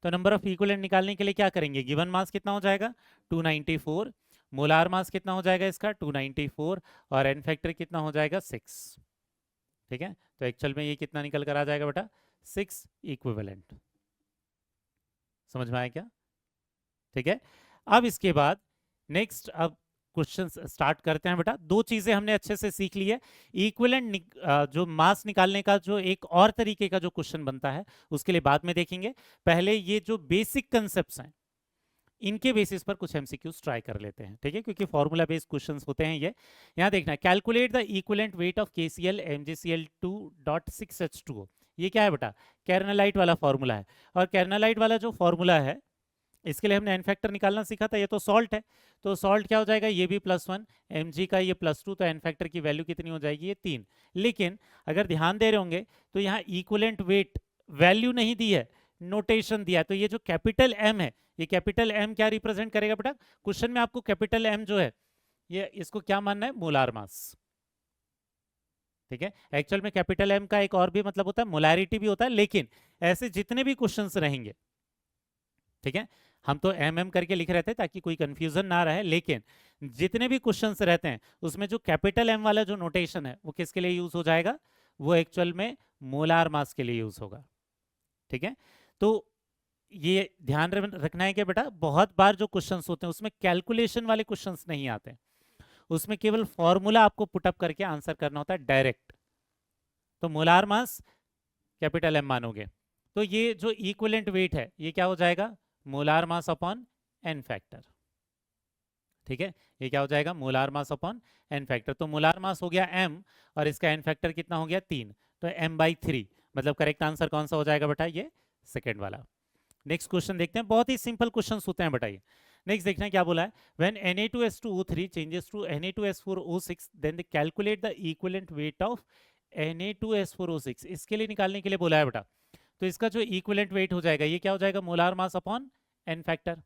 तो नंबर ऑफ इक्विवेलेंट निकालने के लिए क्या करेंगे? गिवन मास कितना हो जाएगा? 294। मोलार मास कितना हो जाएगा इसका? 294। और एन फैक्टर कितना हो जाएगा? 6। ठीक है, तो एक्चुअल में ये कितना निकल कर आ जाएगा बेटा? 6 इक्विवेलेंट। समझ में आया क्या? ठीक है, अब इसके बाद नेक्स्ट अब क्वेश्चन स्टार्ट करते हैं बेटा। दो चीजें हमने अच्छे से सीख ली है। इक्विवेलेंट जो मास निकालने का जो एक और तरीके का जो क्वेश्चन बनता है उसके लिए बाद में देखेंगे। पहले ये जो बेसिक कंसेप्ट्स हैं इनके बेसिस पर कुछ एमसीक्यूज ट्राई कर लेते हैं, ठीक है, क्योंकि फॉर्मूला बेस्ड क्वेश्चंस होते हैं ये। यहाँ देखना, calculate the equivalent weight of KCl MgCl2.6H2O। ये क्या है बेटा? केर्नलाइट वाला फॉर्मूला है। और केर्नलाइट वाला जो फॉर्मूला है इसके लिए हमने एन फैक्टर निकालना सीखा था। ये तो सॉल्ट है, तो सॉल्ट क्या हो जाएगा? ये भी +1, Mg का ये +2, तो एन फैक्टर की वैल्यू कितनी हो जाएगी? ये 3। लेकिन अगर ध्यान दे रहे होंगे तो यहाँ इक्विवेलेंट वेट वैल्यू नहीं दी है, नोटेशन दिया है। तो ये जो कैपिटल M है, ये कैपिटल M क्या रिप्रेजेंट करेगा बेटा? क्वेश्चन में आपको कैपिटल M जो है ये इसको क्या मानना है? मोलार मास। ठीक है, एक्चुअल में कैपिटल M का एक और भी मतलब होता है, मोलैरिटी भी होता है। लेकिन ऐसे जितने भी क्वेश्चंस रहेंगे, ठीक है, हम तो MM करके लिख रहे थे ताकि कोई कंफ्यूजन ना रहे, लेकिन जितने भी क्वेश्चंस रहते हैं उसमें जो कैपिटल M वाला जो नोटेशन है वो किसके लिए यूज हो जाएगा? वो एक्चुअल में मोलार मास के लिए यूज होगा। ठीक है, तो ये ध्यान रखना है कि बेटा बहुत बार जो क्वेश्चंस होते हैं उसमें कैलकुलेशन वाले क्वेश्चंस नहीं आते, उसमें केवल फॉर्मूला आपको पुटअप करके आंसर करना होता है डायरेक्ट। तो मोलार मास कैपिटल M मानोगे, तो ये जो इक्विवेलेंट वेट है ये क्या हो जाएगा? Molar mass upon N factor. ठीक है, ये क्या हो जाएगा? Molar mass upon N factor. तो मोलार मास हो गया m और इसका एन फैक्टर कितना हो गया? 3, तो m/3। मतलब करेक्ट आंसर कौन सा हो जाएगा बेटा? ये सेकंड वाला। नेक्स्ट क्वेश्चन देखते हैं, बहुत ही सिंपल क्वेश्चन होते हैं बेटा ये। नेक्स्ट देखना है क्या बोला है? When Na2S2O3 changes to Na2S4O6 then they calculate the equivalent weight of Na2S4O6। इसके लिए निकालने के लिए बोला है बेटा। तो इसका जो इक्विवेलेंट वेट हो जाएगा ये क्या हो जाएगा? Molar mass upon N factor.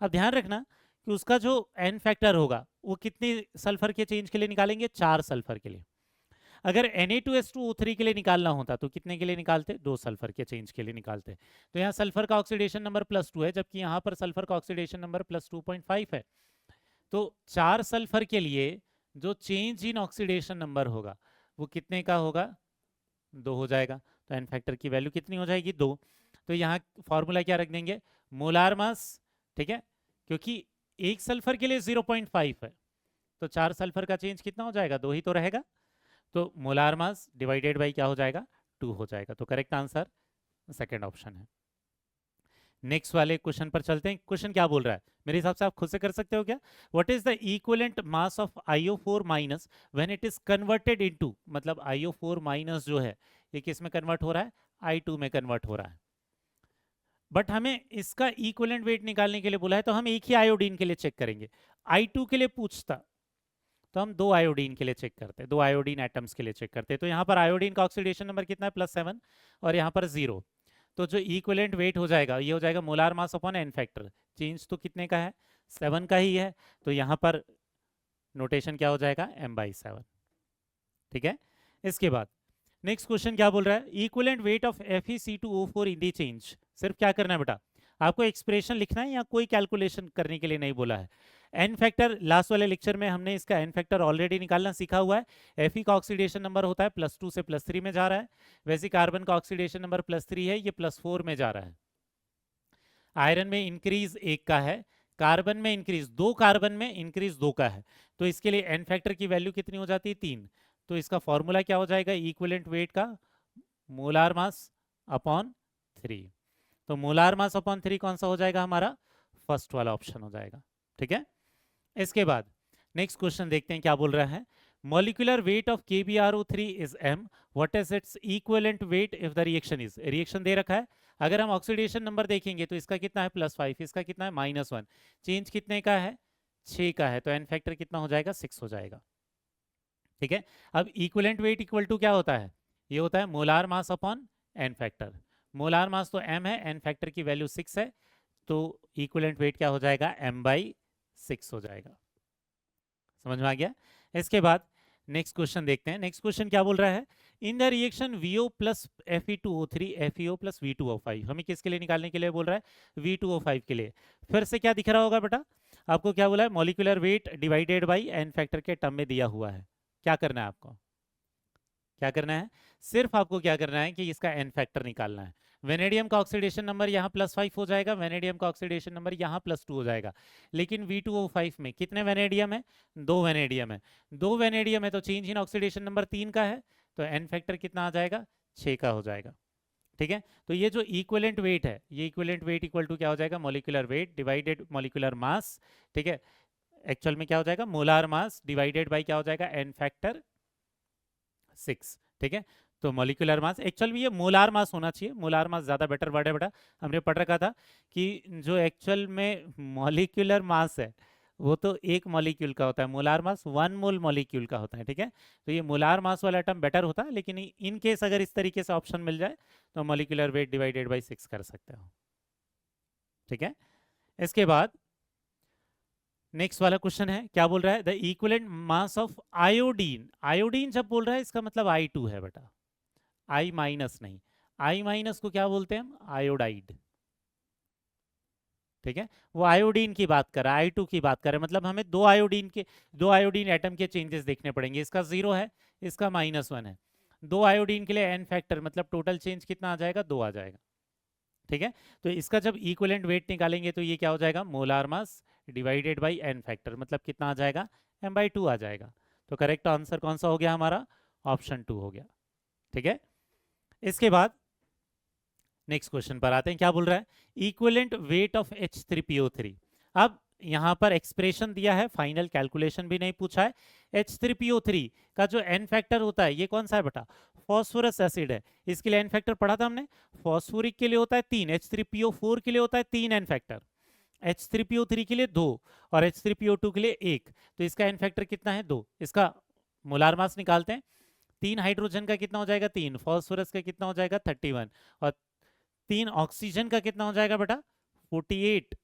अब ध्यान रखना कि उसका जो एन फैक्टर होगा वो कितने सल्फर के चेंज के लिए निकालेंगे? 4 सल्फर के लिए। अगर Na2S2O3 के लिए निकालना होता तो कितने के लिए निकालते? 2 सल्फर के चेंज के लिए निकालते। तो यहाँ सल्फर का ऑक्सीडेशन नंबर +2 है, जबकि यहाँ पर सल्फर का ऑक्सीडेशन नंबर +2.5 है। तो 4 सल्फर के लिए जो चेंज इन ऑक्सीडेशन नंबर होगा वो कितने का होगा? 2 हो जाएगा। तो एन फैक्टर की वैल्यू कितनी हो जाएगी? 2। तो यहाँ फॉर्मूला क्या रख देंगे? Molar mass. ठीक है, क्योंकि एक सल्फर के लिए 0.5 है, तो 4 सल्फर का चेंज कितना हो जाएगा? 2 ही तो रहेगा। तो मोलार मास डिवाइडेड बाई क्या हो जाएगा? 2 हो जाएगा। तो करेक्ट आंसर सेकेंड ऑप्शन है। नेक्स्ट वाले क्वेश्चन पर चलते हैं। क्वेश्चन क्या बोल रहा है? मेरे हिसाब से आप खुद से कर सकते हो क्या? What is the equivalent mass of IO4 minus when it is converted into, मतलब IO4 माइनस जो है ये किस में कन्वर्ट हो रहा है? I2 में कन्वर्ट हो रहा है। बट हमें इसका इक्विवेलेंट वेट निकालने के लिए बोला है, तो हम एक ही आयोडीन के लिए चेक करेंगे। I2 के लिए पूछता तो हम 2 आयोडीन के लिए चेक करते हैं, 2 आयोडीन एटम्स के लिए चेक करते हैं। तो यहाँ पर आयोडीन का ऑक्सीडेशन नंबर कितना है? +7 और यहाँ पर 0। तो जो इक्विवेलेंट वेट हो जाएगा ये हो जाएगा molar mass upon N factor. Change तो कितने का है? 7 का ही है, तो यहाँ पर नोटेशन क्या हो जाएगा? m/7। ठीक है, इसके बाद नेक्स्ट क्वेश्चन क्या बोल रहा है? Equivalent weight of FeC2O4 in the change. सिर्फ क्या करना है बेटा? आपको एक्सप्रेशन लिखना है, या कोई कैलकुलेशन करने के लिए नहीं बोला है। एन फैक्टर लास्ट वाले लेक्चर में हमने इसका एन फैक्टर ऑलरेडी निकालना सीखा हुआ है। Fe का ऑक्सीडेशन नंबर होता है +2 से +3 में जा रहा है, वैसे कार्बन का ऑक्सीडेशन नंबर +3 है, ये +4 में जा रहा है। आयरन में इंक्रीज 1 का है, कार्बन में इंक्रीज 2, कार्बन में इंक्रीज 2 का है। तो इसके लिए एन फैक्टर की वैल्यू कितनी हो जाती है? 3। तो इसका फॉर्मूला क्या हो जाएगा इक्विवेलेंट वेट का? Molar mass upon 3। तो मोलार मास अपॉन 3 कौन सा हो जाएगा हमारा? फर्स्ट वाला ऑप्शन हो जाएगा। ठीक है, इसके बाद नेक्स्ट क्वेश्चन देखते हैं क्या बोल रहा है। Molecular weight of KbRO3 is m, what is its equivalent weight if the reaction is. Reaction दे रखा है, अगर हम ऑक्सीडेशन नंबर देखेंगे तो इसका कितना है? +5, इसका कितना है? -1। चेंज कितने का है? 6 का है, तो एन फैक्टर कितना हो जाएगा? 6 हो जाएगा। ठीक है, अब इक्विवेलेंट वेट इक्वल टू क्या होता है? ये होता है molar mass upon N factor. Molar mass तो m है, एन फैक्टर की वैल्यू 6 है, तो इक्विवेलेंट वेट क्या हो जाएगा? m/6 हो जाएगा। समझ में आ गया? इसके बाद नेक्स्ट क्वेश्चन देखते हैं। नेक्स्ट क्वेश्चन क्या बोल रहा है, in the reaction VO plus Fe2O3 FeO plus V2O5, हमें किसके लिए निकालने के लिए बोल रहा है, V2O5 के लिए। फिर से क्या दिख रहा होगा बेटा आपको, क्या बोला है, molecular weight divided by N factor के टर्म में दिया हुआ है। क्या करना है आपको, क्या करना है, सिर्फ आपको क्या करना है कि इसका एन फैक्टर निकालना है। वेनेडियम का ऑक्सीडेशन नंबर यहाँ +5 हो जाएगा, वेनेडियम का ऑक्सीडेशन नंबर यहाँ +2 हो जाएगा। लेकिन V2O5 में कितने वेनेडियम है, 2 वेनेडियम है। 2 वेनेडियम है तो चेंज इन ऑक्सीडेशन नंबर 3 का है, तो एन फैक्टर कितना आ जाएगा, 6 का हो जाएगा। ठीक है, तो ये जो इक्विवेलेंट वेट है, ये इक्विवेलेंट वेट इक्वल टू क्या हो जाएगा, molecular weight divided molecular mass. ठीक है, एक्चुअल में क्या हो जाएगा, मोलार मास डिवाइडेड बाई क्या हो जाएगा, एन फैक्टर 6। ठीक है, तो मॉलिक्यूलर मास, एक्चुअल में ये मोलार मास होना चाहिए, मोलार मास ज़्यादा बेटर वर्ड है बेटा। हमने पढ़ रखा था कि जो एक्चुअल में मॉलिक्यूलर मास है वो तो एक मॉलिक्यूल का होता है, मोलार मास 1 मोल मॉलिक्यूल का होता है। ठीक है, तो ये मोलार मास वाला टर्म बेटर होता है, लेकिन इन केस अगर इस तरीके से ऑप्शन मिल जाए तो मॉलिक्यूलर वेट डिवाइडेड बाई 6 कर सकते हो। ठीक है, इसके बाद नेक्स्ट वाला क्वेश्चन है, क्या बोल रहा है, the equivalent mass of iodine. Iodine जब बोल रहा है इसका मतलब I2 है बेटा, I माइनस नहीं, I माइनस को क्या बोलते हैं हम, आयोडाइड। ठीक है, वो आयोडीन की बात कर रहा है, I2 की बात कर रहा है, मतलब हमें दो आयोडीन एटम के चेंजेस देखने पड़ेंगे। इसका 0 है, इसका -1 है। 2 आयोडीन के लिए एन फैक्टर मतलब टोटल चेंज कितना आ जाएगा, 2 आ जाएगा। ठीक है, तो इसका जब इक्विवेलेंट वेट निकालेंगे तो ये क्या हो जाएगा, molar mass divided by N factor, मतलब कितना आ जाएगा, m/2 आ जाएगा। तो करेक्ट आंसर कौन सा हो गया हमारा, ऑप्शन 2 हो गया। ठीक है, इसके बाद नेक्स्ट क्वेश्चन पर आते हैं, क्या बोल रहा है, इक्विवेलेंट वेट ऑफ H3PO3। अब यहाँ पर एक्सप्रेशन दिया है, फाइनल कैलकुलेशन भी नहीं पूछा है। H3PO3 का जो एन फैक्टर होता है ये कौन सा है बेटा, फॉस्फोरस एसिड है, इसके लिए एन फैक्टर पढ़ा था हमने। फॉस्फोरिक के लिए होता है 3, H3PO4 के लिए होता है 3 एन फैक्टर, H3PO3 के लिए 2 और H3PO2 के लिए 1। तो इसका एन फैक्टर कितना है, 2। इसका मोलार मास निकालते हैं, 3 हाइड्रोजन का कितना हो जाएगा, 3, फॉस्फोरस का कितना हो जाएगा 31, और 3 ऑक्सीजन का कितना हो जाएगा बेटा 48।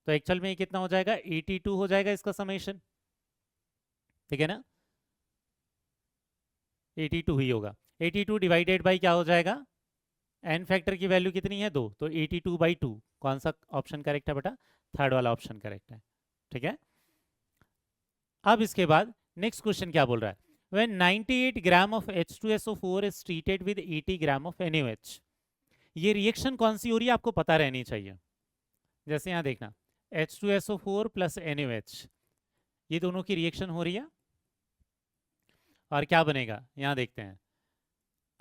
तो एक्चुअल में ये कितना हो जाएगा, 82 हो जाएगा इसका समेशन। ठीक है ना, 82 ही होगा। 82 डिवाइडेड बाई क्या हो जाएगा, एन फैक्टर की वैल्यू कितनी है, 2, तो 82/2। कौन सा ऑप्शन करेक्ट है बेटा, थर्ड वाला ऑप्शन करेक्ट है। ठीक है, अब इसके बाद नेक्स्ट क्वेश्चन क्या बोल रहा है, when 98 gram of H2SO4 is treated with 80 gram of NaOH। ये रिएक्शन कौन सी हो रही है आपको पता रहनी चाहिए। जैसे यहाँ देखना, H2SO4 प्लस NaOH, ये दोनों की रिएक्शन हो रही है, और क्या बनेगा यहाँ देखते हैं।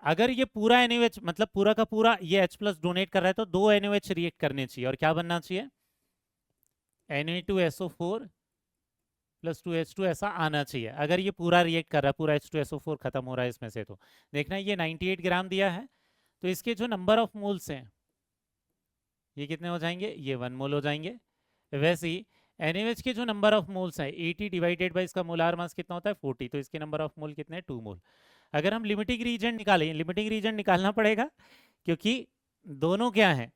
अगर ये पूरा NaOH मतलब पूरा का पूरा ये H+ डोनेट कर रहा है तो 2 NaOH रिएक्ट करने चाहिए, और क्या बनना चाहिए, Na2SO4 प्लस 2H2 ऐसा आना चाहिए। अगर ये पूरा रिएक्ट कर रहा है, पूरा H2SO4 खत्म हो रहा है इसमें से, तो देखना ये 98 ग्राम दिया है, तो इसके जो नंबर ऑफ मोल्स हैं ये कितने हो जाएंगे, ये 1 मोल हो जाएंगे। वैसे ही NaOH के जो नंबर ऑफ मोल्स हैं 80 डिवाइडेड बाई इसका मोलार मास कितना होता है 40, तो इसके नंबर ऑफ मोल कितने हैं 2 मोल। अगर हम लिमिटिंग रीजन निकालें, लिमिटिंग रीजन निकालना पड़ेगा क्योंकि दोनों क्या है,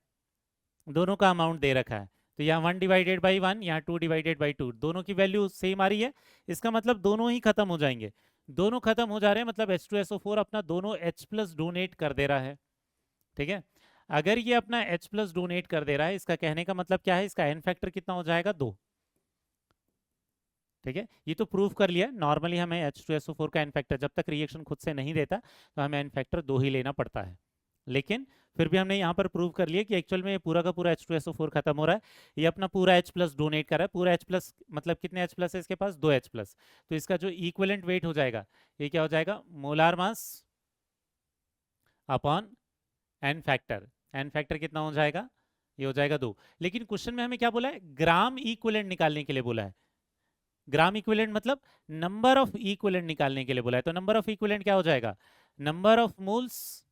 दोनों का अमाउंट दे रखा है, तो यहाँ 1 डिवाइडेड बाई 1, यहाँ 2 डिवाइडेड बाई 2, दोनों की वैल्यू सेम आ रही है। इसका मतलब दोनों ही खत्म हो जाएंगे, दोनों खत्म हो जा रहे हैं, मतलब H2SO4 अपना दोनों H+ डोनेट कर दे रहा है। ठीक है, अगर ये अपना H+ डोनेट कर दे रहा है, इसका कहने का मतलब क्या है, इसका एन फैक्टर कितना हो जाएगा, 2। ठीक है, ये तो प्रूव कर लिया। नॉर्मली हमें H2SO4 का एन फैक्टर जब तक रिएक्शन खुद से नहीं देता तो हमें एन फैक्टर 2 ही लेना पड़ता है, लेकिन फिर भी हमने यहाँ पर प्रूव कर लिया कि एक्चुअल में ये पूरा का पूरा H2SO4 खत्म हो रहा है, ये अपना पूरा H+ डोनेट कर रहा है। पूरा H+ मतलब कितने H+ है इसके पास, 2 H+, तो इसका जो इक्विवेलेंट वेट हो जाएगा ये क्या हो जाएगा, molar mass upon N factor. N factor कितना हो जाएगा, ये हो जाएगा 2। लेकिन क्वेश्चन में हमें क्या बोला है, ग्राम इक्विवेलेंट निकालने के लिए बोला है। ग्राम इक्विवेलेंट मतलब नंबर ऑफ इक्विवेलेंट निकालने के लिए बोला है, तो नंबर ऑफ इक्विवेलेंट क्या हो जाएगा, नंबर ऑफ मोल्स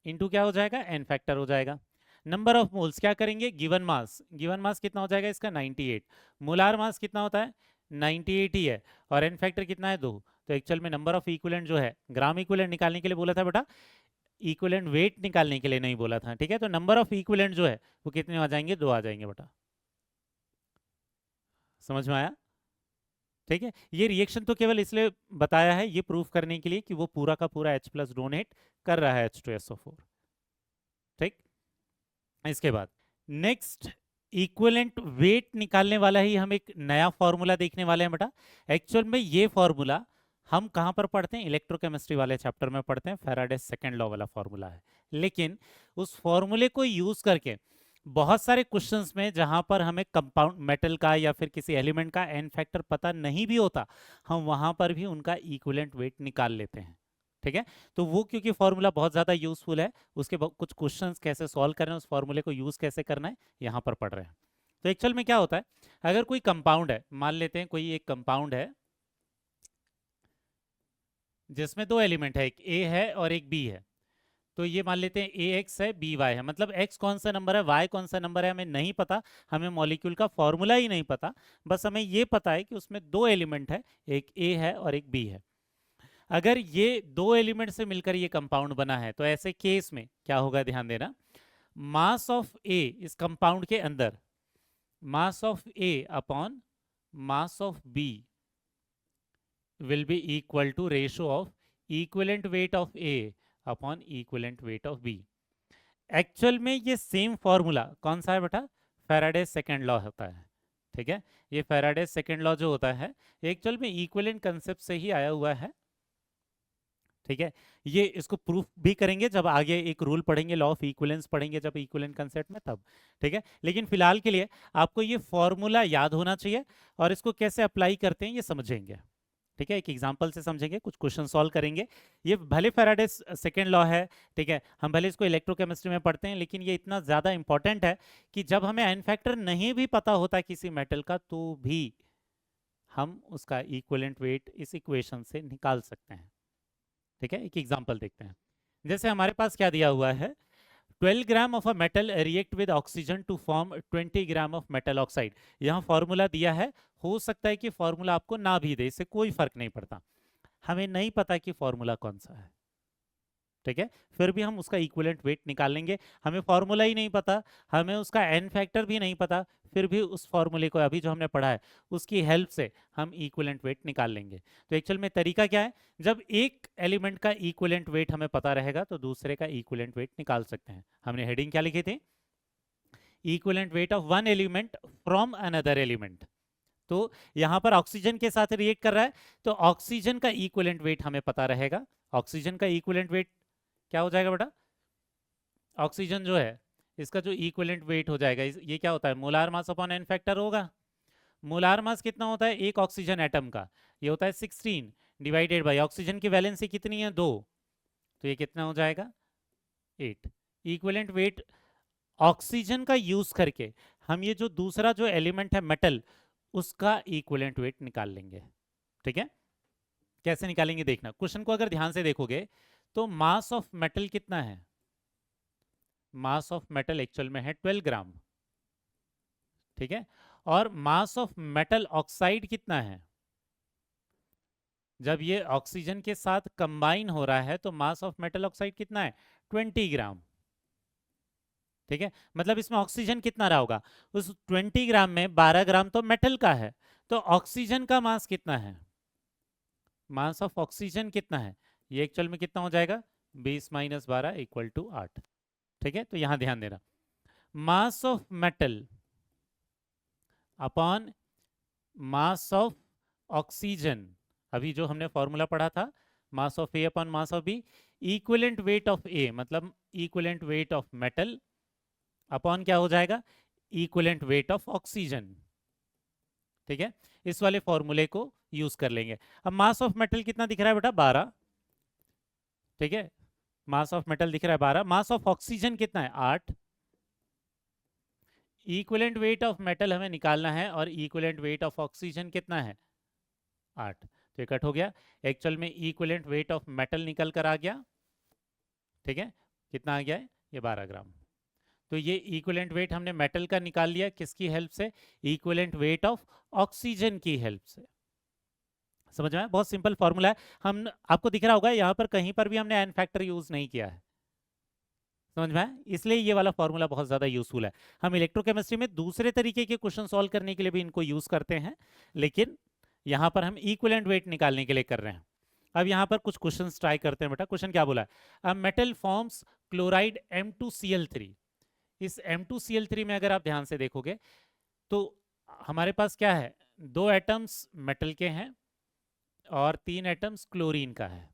इनटू क्या हो जाएगा, एन फैक्टर हो जाएगा। नंबर ऑफ मोल्स क्या करेंगे, गिवन मास, गिवन मास कितना हो जाएगा इसका 98, मोलार मास कितना होता है 98 ही है, और एन फैक्टर कितना है 2। तो एक्चुअल में नंबर ऑफ इक्विवेलेंट जो है, ग्राम इक्विवेलेंट निकालने के लिए बोला था बेटा, इक्विवेलेंट वेट निकालने के लिए नहीं बोला था। ठीक है, तो नंबर ऑफ इक्विवेलेंट जो है वो कितने आ जाएंगे, 2 आ जाएंगे बेटा। समझ में आया, ठीक है, ये रिएक्शन तो केवल इसलिए बताया है ये प्रूफ करने के लिए कि वो पूरा का पूरा H प्लस डोनेट कर रहा है H2SO4। ठीक, इसके बाद नेक्स्ट इक्विवेलेंट वेट निकालने वाला ही हम एक नया फॉर्मूला देखने वाले हैं बेटा। एक्चुअल में ये फॉर्मूला हम कहाँ पर पढ़ते हैं, इलेक्ट्रोकेमिस्ट्री वाले चैप्टर में पढ़ते हैं, फैराडे सेकंड लॉ वाला फॉर्मूला है। लेकिन उस फॉर्मूले को यूज करके बहुत सारे क्वेश्चंस में जहां पर हमें कंपाउंड मेटल का या फिर किसी एलिमेंट का एन फैक्टर पता नहीं भी होता, हम वहां पर भी उनका इक्विवेलेंट वेट निकाल लेते हैं। ठीक है, तो वो क्योंकि फॉर्मूला बहुत ज़्यादा यूजफुल है, उसके कुछ क्वेश्चंस कैसे सॉल्व करना है, उस फॉर्मूले को यूज़ कैसे करना है, यहाँ पर पढ़ रहे हैं। तो एक्चुअल में क्या होता है, अगर कोई कंपाउंड है, मान लेते हैं कोई एक कंपाउंड है जिसमें दो एलिमेंट है, एक ए है और एक बी है। तो ये मान लेते हैं ए एक्स है बी वाई है, मतलब एक्स कौन सा नंबर है वाई कौन सा नंबर है हमें नहीं पता, हमें मॉलिक्यूल का फॉर्मूला ही नहीं पता, बस हमें ये पता है कि उसमें दो एलिमेंट है, एक ए है और एक बी है। अगर ये दो एलिमेंट से मिलकर ये कंपाउंड बना है तो ऐसे केस में क्या होगा, ध्यान देना, मास ऑफ ए इस कंपाउंड के अंदर, mass of A upon mass of B will be equal to ratio of equivalent weight of A upon equivalent weight of B। Actual में ये सेम फॉर्मूला कौन सा है बेटा, फैराडे सेकंड लॉ होता है। ठीक है, ये फैराडे सेकंड लॉ जो होता है एक्चुअल में इक्विवेलेंट कंसेप्ट से ही आया हुआ है। ठीक है, ये इसको प्रूफ भी करेंगे जब आगे एक रूल पढ़ेंगे, लॉ ऑफ इक्विवेलेंस पढ़ेंगे जब इक्विवेलेंट कंसेप्ट में तब। ठीक है, लेकिन फिलहाल के लिए आपको ये फॉर्मूला याद होना चाहिए और इसको कैसे अप्लाई करते हैं ये समझेंगे। ठीक है, एक एग्जांपल से समझेंगे, कुछ क्वेश्चन सॉल्व करेंगे। ये भले फैराडे सेकंड लॉ है, ठीक है, हम भले इसको इलेक्ट्रोकेमिस्ट्री में पढ़ते हैं, लेकिन ये इतना ज़्यादा इंपॉर्टेंट है कि जब हमें एन फैक्टर नहीं भी पता होता किसी मेटल का तो भी हम उसका इक्विवेलेंट वेट इस इक्वेशन से निकाल सकते हैं। ठीक है, एक एग्जांपल देखते हैं। जैसे हमारे पास क्या दिया हुआ है, 12 gram of a metal react with oxygen to form 20 gram of metal oxide. यहाँ फॉर्मूला दिया है, हो सकता है कि फॉर्मूला आपको ना भी दे, इससे कोई फर्क नहीं पड़ता, हमें नहीं पता कि फॉर्मूला कौन सा है। ठीक है, फिर भी हम उसका इक्विवेलेंट वेट निकाल लेंगे, हमें फॉर्मूला ही नहीं पता, हमें उसका एन फैक्टर भी नहीं पता, फिर भी उस फॉर्मूले को अभी जो हमने पढ़ा है उसकी हेल्प से हम इक्विवेलेंट वेट निकाल लेंगे। तो एक्चुअल में तरीका क्या है, जब एक एलिमेंट का इक्विवेलेंट वेट हमें पता रहेगा तो दूसरे का इक्विवेलेंट वेट निकाल सकते हैं। हमने हेडिंग क्या लिखी थी, equivalent weight of one element from another element. तो यहां पर ऑक्सीजन के साथ रिएक्ट कर रहा है तो ऑक्सीजन का इक्विवेलेंट वेट हमें पता रहेगा। ऑक्सीजन का इक्विवेलेंट वेट क्या हो जाएगा बेटा, ऑक्सीजन जो है इसका जो इक्विवेलेंट वेट हो जाएगा, ये क्या होता है, molar mass upon N factor होगा। मोलार मास कितना होता है एक ऑक्सीजन एटम का, ये होता है 16 डिवाइडेड बाय ऑक्सीजन की वैलेंसी कितनी है 2, तो ये कितना हो जाएगा 8। इक्विवेलेंट वेट ऑक्सीजन का यूज करके हम ये जो दूसरा जो एलिमेंट है मेटल उसका इक्विवेलेंट वेट निकाल लेंगे। ठीक है, कैसे निकालेंगे देखना, क्वेश्चन को अगर ध्यान से देखोगे तो मास ऑफ मेटल कितना है, मास ऑफ मेटल एक्चुअल में है 12 ग्राम। ठीक है, और मास ऑफ मेटल ऑक्साइड कितना है, जब ये ऑक्सीजन के साथ कंबाइन हो रहा है तो मास ऑफ मेटल ऑक्साइड कितना है 20 ग्राम। ठीक है, मतलब इसमें ऑक्सीजन कितना रहा होगा, उस 20 ग्राम में 12 ग्राम तो मेटल का है, तो ऑक्सीजन का मास कितना है, मास ऑफ ऑक्सीजन कितना है, ये एक्चुअल में कितना हो जाएगा 20 माइनस 12 इक्वल टू 8। ठीक है, तो यहां ध्यान देना, mass of metal upon mass of oxygen, अभी जो हमने फॉर्मूला पढ़ा था mass of A upon mass of B, equivalent weight of A मतलब equivalent weight of metal upon क्या हो जाएगा इक्विवेलेंट वेट ऑफ ऑक्सीजन। ठीक है, इस वाले फॉर्मूले को यूज कर लेंगे। अब मास ऑफ मेटल कितना दिख रहा है बेटा 12। ठीक है, मास ऑफ मेटल दिख रहा है 12, मास ऑफ ऑक्सीजन कितना है 8। इक्विवेलेंट वेट ऑफ मेटल हमें निकालना है और इक्विवेलेंट वेट ऑफ ऑक्सीजन कितना है 8, तो ये कट हो गया। एक्चुअल में इक्विवेलेंट वेट ऑफ मेटल निकल कर आ गया। ठीक है, कितना आ गया है ये 12 ग्राम। तो ये इक्विवेलेंट वेट हमने मेटल का निकाल लिया, किसकी हेल्प से, इक्विवेलेंट वेट ऑफ ऑक्सीजन की हेल्प से। समझ में आया, बहुत सिंपल फॉर्मूला है। हम आपको दिख रहा होगा यहाँ पर कहीं पर भी हमने एन फैक्टर यूज नहीं किया है, समझ में आया, इसलिए ये वाला फॉर्मूला बहुत ज्यादा यूजफुल है। हम इलेक्ट्रोकेमिस्ट्री में दूसरे तरीके के क्वेश्चन सॉल्व करने के लिए भी इनको यूज करते हैं, लेकिन यहाँ पर हम इक्विवेलेंट वेट निकालने के लिए कर रहे हैं। अब यहाँ पर कुछ क्वेश्चंस ट्राई करते हैं बेटा। क्वेश्चन क्या बोला है, a metal forms chloride M2Cl3। इस M2Cl3 में अगर आप ध्यान से देखोगे तो हमारे पास क्या है, 2 एटम्स मेटल के हैं और 3 एटम्स क्लोरीन का है।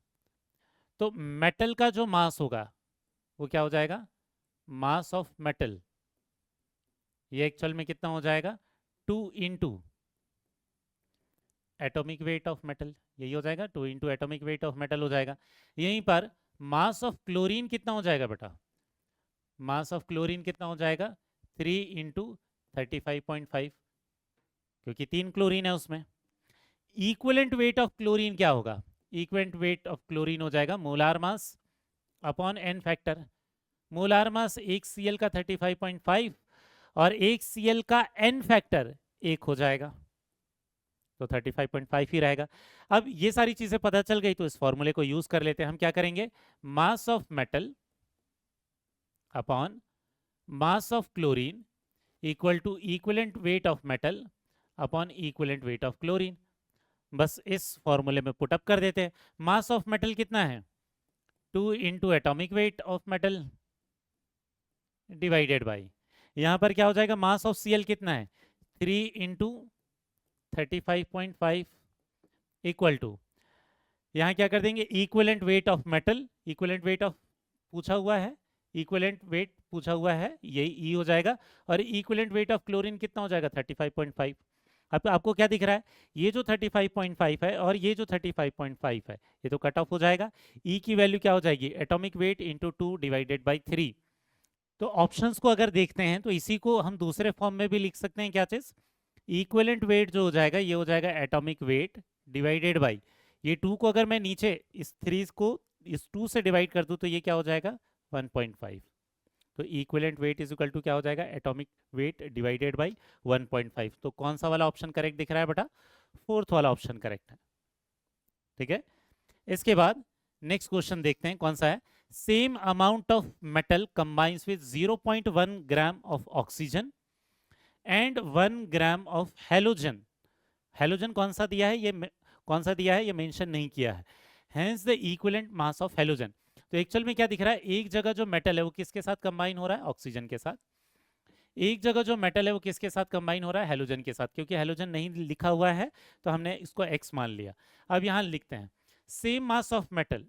तो मेटल का जो मास होगा वो क्या हो जाएगा, मास ऑफ मेटल, ये एक्चुअल में कितना हो जाएगा, 2 into atomic weight of metal, यही हो जाएगा, 2 into atomic weight of metal हो जाएगा। यहीं पर मास ऑफ क्लोरीन कितना हो जाएगा बेटा, मास ऑफ क्लोरीन कितना हो जाएगा, 3 इंटू 35.5, क्योंकि 3 क्लोरीन है उसमें। इक्विवेलेंट वेट ऑफ क्लोरीन क्या होगा, इक्विवेलेंट वेट ऑफ क्लोरीन हो जाएगा molar mass upon N factor. Molar mass एक Cl का 35.5 और एक Cl का n फैक्टर 1 हो जाएगा, तो 35.5 ही रहेगा। अब ये सारी चीजें पता चल गई तो इस फॉर्मूले को यूज कर लेते हैं। हम क्या करेंगे, mass of metal upon mass of chlorine equal to equivalent weight of metal upon equivalent weight of chlorine. बस इस फॉर्मूले में पुटअप कर देते हैं। मास ऑफ मेटल कितना है, 2 into atomic wait of metal divided by, यहां पर क्या हो जाएगा, मास ऑफ Cl कितना है, 3 इंटू 35.5 इक्वल टू, यहाँ क्या कर देंगे, equivalent weight of metal, equivalent weight of पूछा हुआ है, इक्विवेलेंट वेट पूछा हुआ है, यही E हो जाएगा। और इक्विवेलेंट वेट ऑफ क्लोरीन कितना हो जाएगा, 35.5। अब आपको क्या दिख रहा है, ये जो 35.5 है और ये जो 35.5 है, ये तो कट ऑफ हो जाएगा। E की वैल्यू क्या हो जाएगी, atomic weight into 2 divided by 3। तो ऑप्शंस को अगर देखते हैं तो इसी को हम दूसरे फॉर्म में भी लिख सकते हैं, क्या चीज, इक्विवेलेंट वेट जो हो जाएगा ये हो जाएगा एटॉमिक वेट डिवाइडेड बाई, ये 2 को अगर मैं नीचे इस 3 को इस 2 से डिवाइड कर दूं तो ये क्या हो जाएगा, 1.5। तो equivalent weight is equal to क्या हो जाएगा, एटॉमिक वेट डिवाइडेड बाई 1.5। तो कौन सा वाला ऑप्शन करेक्ट दिख रहा है बेटा, 4th वाला ऑप्शन करेक्ट है। ठीक है, इसके बाद नेक्स्ट क्वेश्चन देखते हैं कौन सा है, same amount of metal combines with 0.1 gram of oxygen and 1 gram of halogen. Halogen कौन सा दिया है, ये कौन सा दिया है ये मेंशन नहीं किया है। Hence the equivalent mass of halogen. तो एक्चुअल में क्या दिख रहा है, एक जगह जो मेटल है वो किसके साथ कंबाइन हो रहा है, ऑक्सीजन के साथ। एक जगह जो मेटल है वो किसके साथ कंबाइन हो रहा है, हेलोजन के साथ। क्योंकि हेलोजन नहीं लिखा हुआ है तो हमने इसको x मान लिया। अब यहाँ लिखते हैं सेम मास ऑफ मेटल,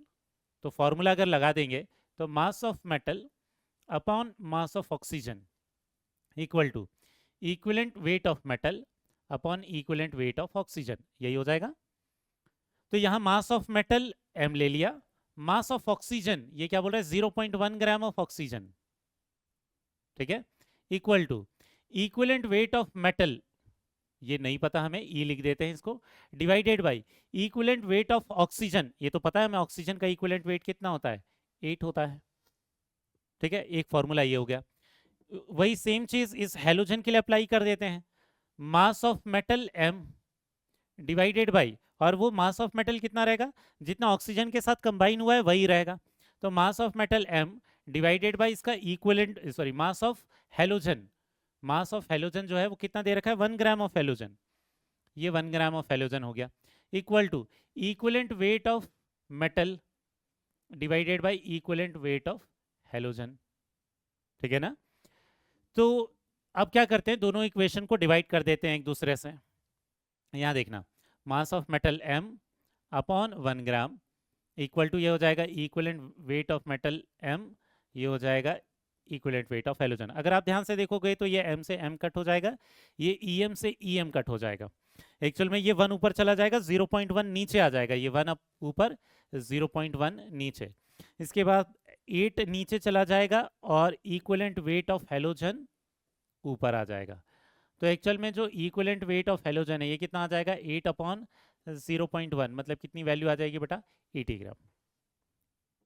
तो फॉर्मूला अगर लगा देंगे तो mass of metal upon mass of oxygen equal to equivalent weight of metal upon equivalent weight of oxygen, यही हो जाएगा। तो यहाँ मास ऑफ मेटल m ले लिया, मास ऑफ ऑक्सीजन ये क्या बोल रहा है, 0.1 ग्राम ऑफ ऑक्सीजन, ठीक है, equal to equivalent weight of metal, ये नहीं पता हमें, ई लिख देते हैं इसको, divided by equivalent weight of oxygen, ये तो पता है हमें ऑक्सीजन का इक्विवेलेंट वेट कितना होता है, 8 होता है। ठीक है, एक फॉर्मूला ये हो गया। वही सेम चीज इस हेलोजन के लिए अप्लाई कर देते हैं, मास of metal m divided by, और वो मास ऑफ मेटल कितना रहेगा, जितना ऑक्सीजन के साथ कंबाइन हुआ है वही रहेगा। तो mass of metal m divided by इसका equivalent, sorry mass of halogen, mass of halogen जो है वो कितना दे रखा है, 1 ग्राम ऑफ हेलोजन, ये 1 ग्राम ऑफ हेलोजन हो गया, equal to equivalent weight of metal divided by equivalent weight of halogen. ठीक है ना। तो अब क्या करते हैं, दोनों इक्वेशन को डिवाइड कर देते हैं एक दूसरे से। यहाँ देखना, mass of metal m upon 1 gram equal to ये हो जाएगा equivalent weight of metal m, ये हो जाएगा इक्विवेलेंट वेट ऑफ हेलोजन। अगर आप ध्यान से देखोगे तो ये m से m कट हो जाएगा, ये em से em कट हो जाएगा। एक्चुअल में ये 1 ऊपर चला जाएगा, 0.1 नीचे आ जाएगा, ये 1 ऊपर 0.1 नीचे। इसके बाद 8 नीचे चला जाएगा और इक्विवेलेंट वेट ऑफ हेलोजन ऊपर आ जाएगा। तो एक्चुअल में जो इक्विवेलेंट वेट ऑफ हेलोजन है ये कितना आ जाएगा, 8 अपॉन 0.1, मतलब कितनी वैल्यू आ जाएगी बेटा, 80 ग्राम।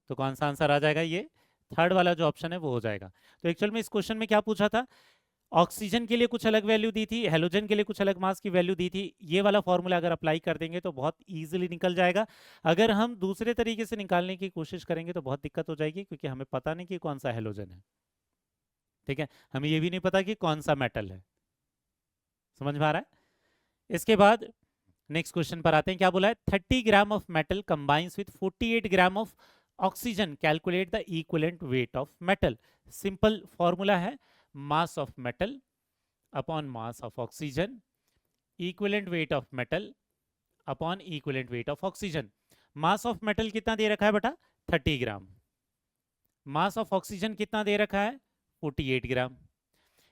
तो कौन सा आंसर आ जाएगा, ये 3rd वाला जो ऑप्शन है वो हो जाएगा। तो एक्चुअल में इस क्वेश्चन में क्या पूछा था, ऑक्सीजन के लिए कुछ अलग वैल्यू दी थी, हेलोजन के लिए कुछ अलग मास की वैल्यू दी थी। ये वाला फॉर्मूला अगर अप्लाई कर देंगे तो बहुत इजीली निकल जाएगा। अगर हम दूसरे तरीके से निकालने की कोशिश करेंगे तो बहुत दिक्कत हो जाएगी, क्योंकि हमें पता नहीं कि कौन सा हेलोजन है। ठीक है, हमें ये भी नहीं पता कि कौन सा मेटल है। समझ में आ रहा है। इसके बाद नेक्स्ट क्वेश्चन पर आते हैं, क्या बोला है, 30 gram of metal combines with 48 gram of oxygen, calculate the equivalent weight of metal. Simple formula है, mass of metal upon mass of oxygen, equivalent weight of metal upon equivalent weight of oxygen. Mass of metal कितना दे रखा है बेटा, 30 ग्राम। मास ऑफ ऑक्सीजन कितना दे रखा है, 48 ग्राम।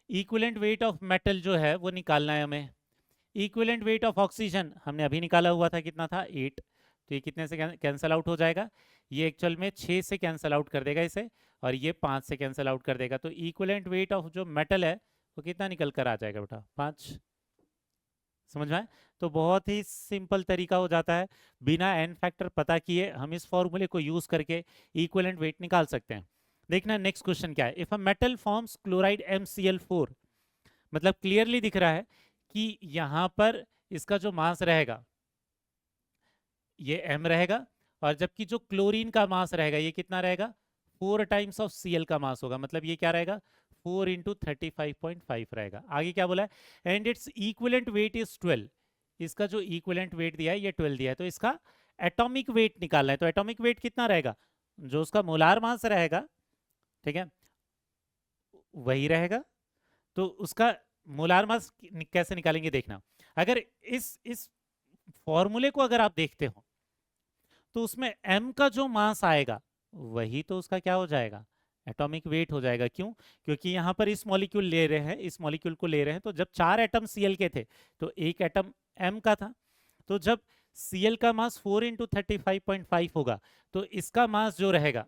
इक्विवेलेंट वेट ऑफ मेटल जो है वो निकालना है हमें। इक्विवेलेंट वेट ऑफ ऑक्सीजन हमने अभी निकाला हुआ था, कितना था, 8। तो ये कितने से कैंसल आउट हो जाएगा, ये एक्चुअल में 6 से कैंसल आउट कर देगा इसे, और ये 5 से कैंसल आउट कर देगा। तो इक्विवेलेंट वेट ऑफ जो मेटल है वो कितना निकल कर आ जाएगा बेटा, 5। समझ में आए? तो बहुत ही सिंपल तरीका हो जाता है, बिना एन फैक्टर पता किए हम इस फॉर्मूले को यूज करके इक्विवेलेंट वेट निकाल सकते हैं। देखना नेक्स्ट क्वेश्चन क्या है, if a metal forms chloride MCl4, मतलब क्लियरली दिख रहा है कि यहां पर इसका जो मास रहेगा ये m रहेगा, और जबकि जो क्लोरीन का मास रहेगा ये कितना रहेगा, 4 टाइम्स ऑफ Cl का मास होगा, मतलब ये क्या रहेगा, 4 इंटू 35.5 रहेगा। आगे क्या बोला है, and it's equivalent weight is 12। इसका जो इक्विवेलेंट वेट दिया है ये 12 दिया है, तो इसका एटॉमिक वेट निकालना है। तो एटॉमिक वेट कितना रहेगा, जो उसका मोलार मास रहेगा, ठीक है, वही रहेगा। तो उसका मोलार मास कैसे निकालेंगे, देखना। अगर इस फॉर्मूले को अगर आप देखते हो तो उसमें m का जो मास आएगा वही तो उसका क्या हो जाएगा, एटॉमिक वेट हो जाएगा। क्यों, क्योंकि यहाँ पर इस मॉलिक्यूल ले रहे हैं, इस मॉलिक्यूल को ले रहे हैं, तो जब 4 एटम Cl के थे तो एक एटम m का था। तो जब Cl का मास 4 इंटू 35.5 होगा तो इसका मास जो रहेगा,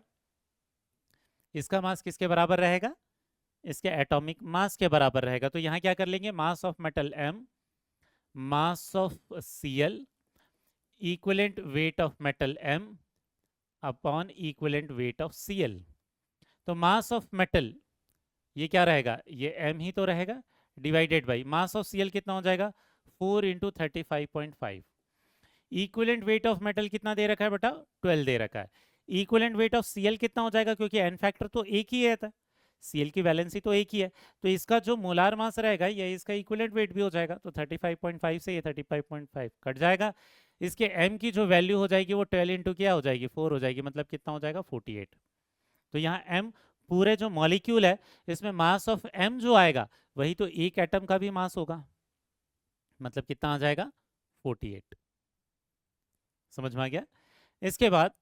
इसका मास किसके बराबर रहेगा, इसके एटॉमिक मास के बराबर रहेगा। तो यहाँ क्या कर लेंगे, मास of metal m, mass of Cl, equivalent weight of metal m upon equivalent weight of Cl। तो मास ऑफ मेटल ये क्या रहेगा, ये m ही तो रहेगा, divided by mass of Cl कितना हो जाएगा, 4 into 35.5। Equivalent weight of metal कितना दे रखा है बेटा, 12 दे रखा है। इक्विवेलेंट वेट ऑफ Cl कितना हो जाएगा, क्योंकि n फैक्टर तो एक ही है, Cl की वैलेंसी तो एक ही है, तो इसका जो मोलार मास रहेगा ये इसका इक्विवेलेंट वेट भी हो जाएगा। तो 35.5 से ये 35.5 कट जाएगा, इसके m की जो वैल्यू हो जाएगी वो 12 इंटू क्या हो जाएगी, 4 हो जाएगी, मतलब कितना हो जाएगा, 48। तो यहाँ m पूरे जो मॉलिक्यूल है इसमें मास ऑफ m जो आएगा वही तो एक एटम का भी मास होगा, मतलब कितना आ जाएगा, 48। समझ में आ गया? इसके बाद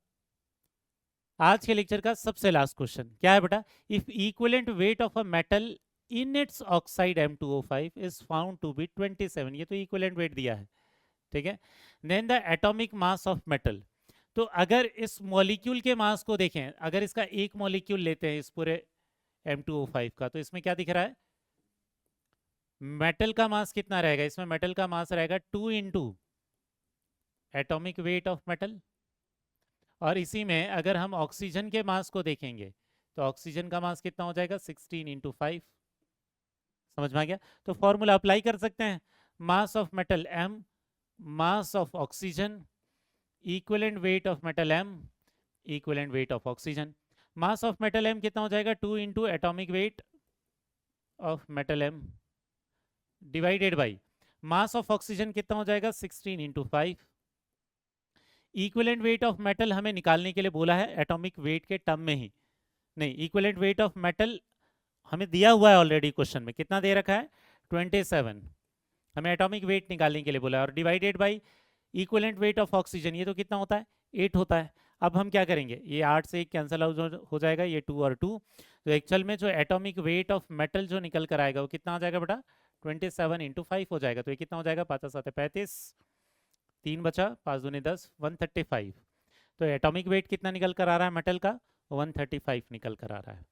आज के लेक्चर का सबसे लास्ट क्वेश्चन क्या है बेटा, if equivalent weight of a metal in its oxide M2O5 is found to be 27, ये तो इक्विवेलेंट वेट दिया है, ठीक है, then the atomic mass of metal. तो अगर इस मॉलिक्यूल के मास को देखें, अगर इसका एक मॉलिक्यूल लेते हैं इस पूरे M2O5 का, तो इसमें क्या दिख रहा है, मेटल का मास कितना रहेगा, इसमें मेटल का मास रहेगा 2 into atomic weight of metal. और इसी में अगर हम ऑक्सीजन के मास को देखेंगे तो ऑक्सीजन का मास कितना हो जाएगा, 16 इंटू 5। समझ में आ गया? तो फॉर्मूला अप्लाई कर सकते हैं, मास of metal m, mass of oxygen, equivalent weight of metal m, equivalent weight of oxygen. Mass of metal m कितना हो जाएगा, 2 into atomic weight of metal m divided by mass of oxygen कितना हो जाएगा, 16 into 5। Equivalent weight of metal हमें निकालने के लिए बोला है एटॉमिक वेट के टर्म में ही, नहीं, इक्विवेलेंट वेट ऑफ मेटल हमें दिया हुआ है ऑलरेडी क्वेश्चन में, कितना दे रखा है, 27। हमें एटॉमिक वेट निकालने के लिए बोला है, और divided by equivalent weight of oxygen, ये तो कितना होता है, 8 होता है। अब हम क्या करेंगे, ये 8 से 1 कैंसिल हो जाएगा, ये 2 और 2, तो एक्चुअल में जो एटॉमिक वेट ऑफ मेटल जो निकल कर आएगा वो कितना आ जाएगा बेटा, 27 इंटू 5 हो जाएगा। तो ये कितना हो जाएगा, 5 7 35, 3 बचा, 5 दूनी 10, 135। तो एटॉमिक वेट कितना निकल कर आ रहा है मेटल का, 135 निकल कर आ रहा है।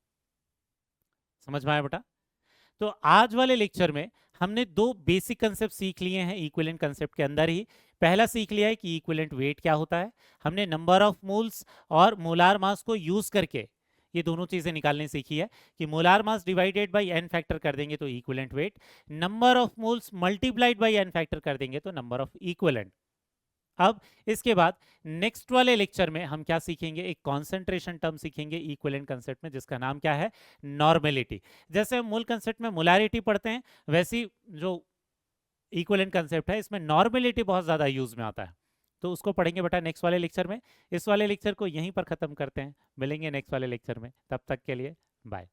समझ में आया बेटा? तो आज वाले लेक्चर में हमने 2 बेसिक कंसेप्ट सीख लिए हैं इक्विवेलेंट कंसेप्ट के अंदर ही। पहला सीख लिया है कि इक्विवेलेंट वेट क्या होता है, हमने नंबर ऑफ मोल्स और मोलार मास को यूज करके ये दोनों चीजें निकालने सीखी है कि molar mass divided bye n factor कर देंगे तो equivalent wait, number of moles multiplied bye n factor कर देंगे तो नंबर ऑफ इक्विवेलेंट। अब इसके बाद नेक्स्ट वाले लेक्चर में हम क्या सीखेंगे, एक कॉन्सेंट्रेशन टर्म सीखेंगे इक्विवेलेंट कंसेप्ट में, जिसका नाम क्या है, नॉर्मेलिटी। जैसे हम मूल कंसेप्ट में मोलारिटी पढ़ते हैं, वैसी जो इक्विवेलेंट कंसेप्ट है, इसमें नॉर्मेलिटी बहुत ज़्यादा यूज में आता है, तो उसको पढ़ेंगे बेटा नेक्स्ट वाले लेक्चर में। इस वाले लेक्चर को यहीं पर ख़त्म करते हैं, मिलेंगे नेक्स्ट वाले लेक्चर में, तब तक के लिए बाय।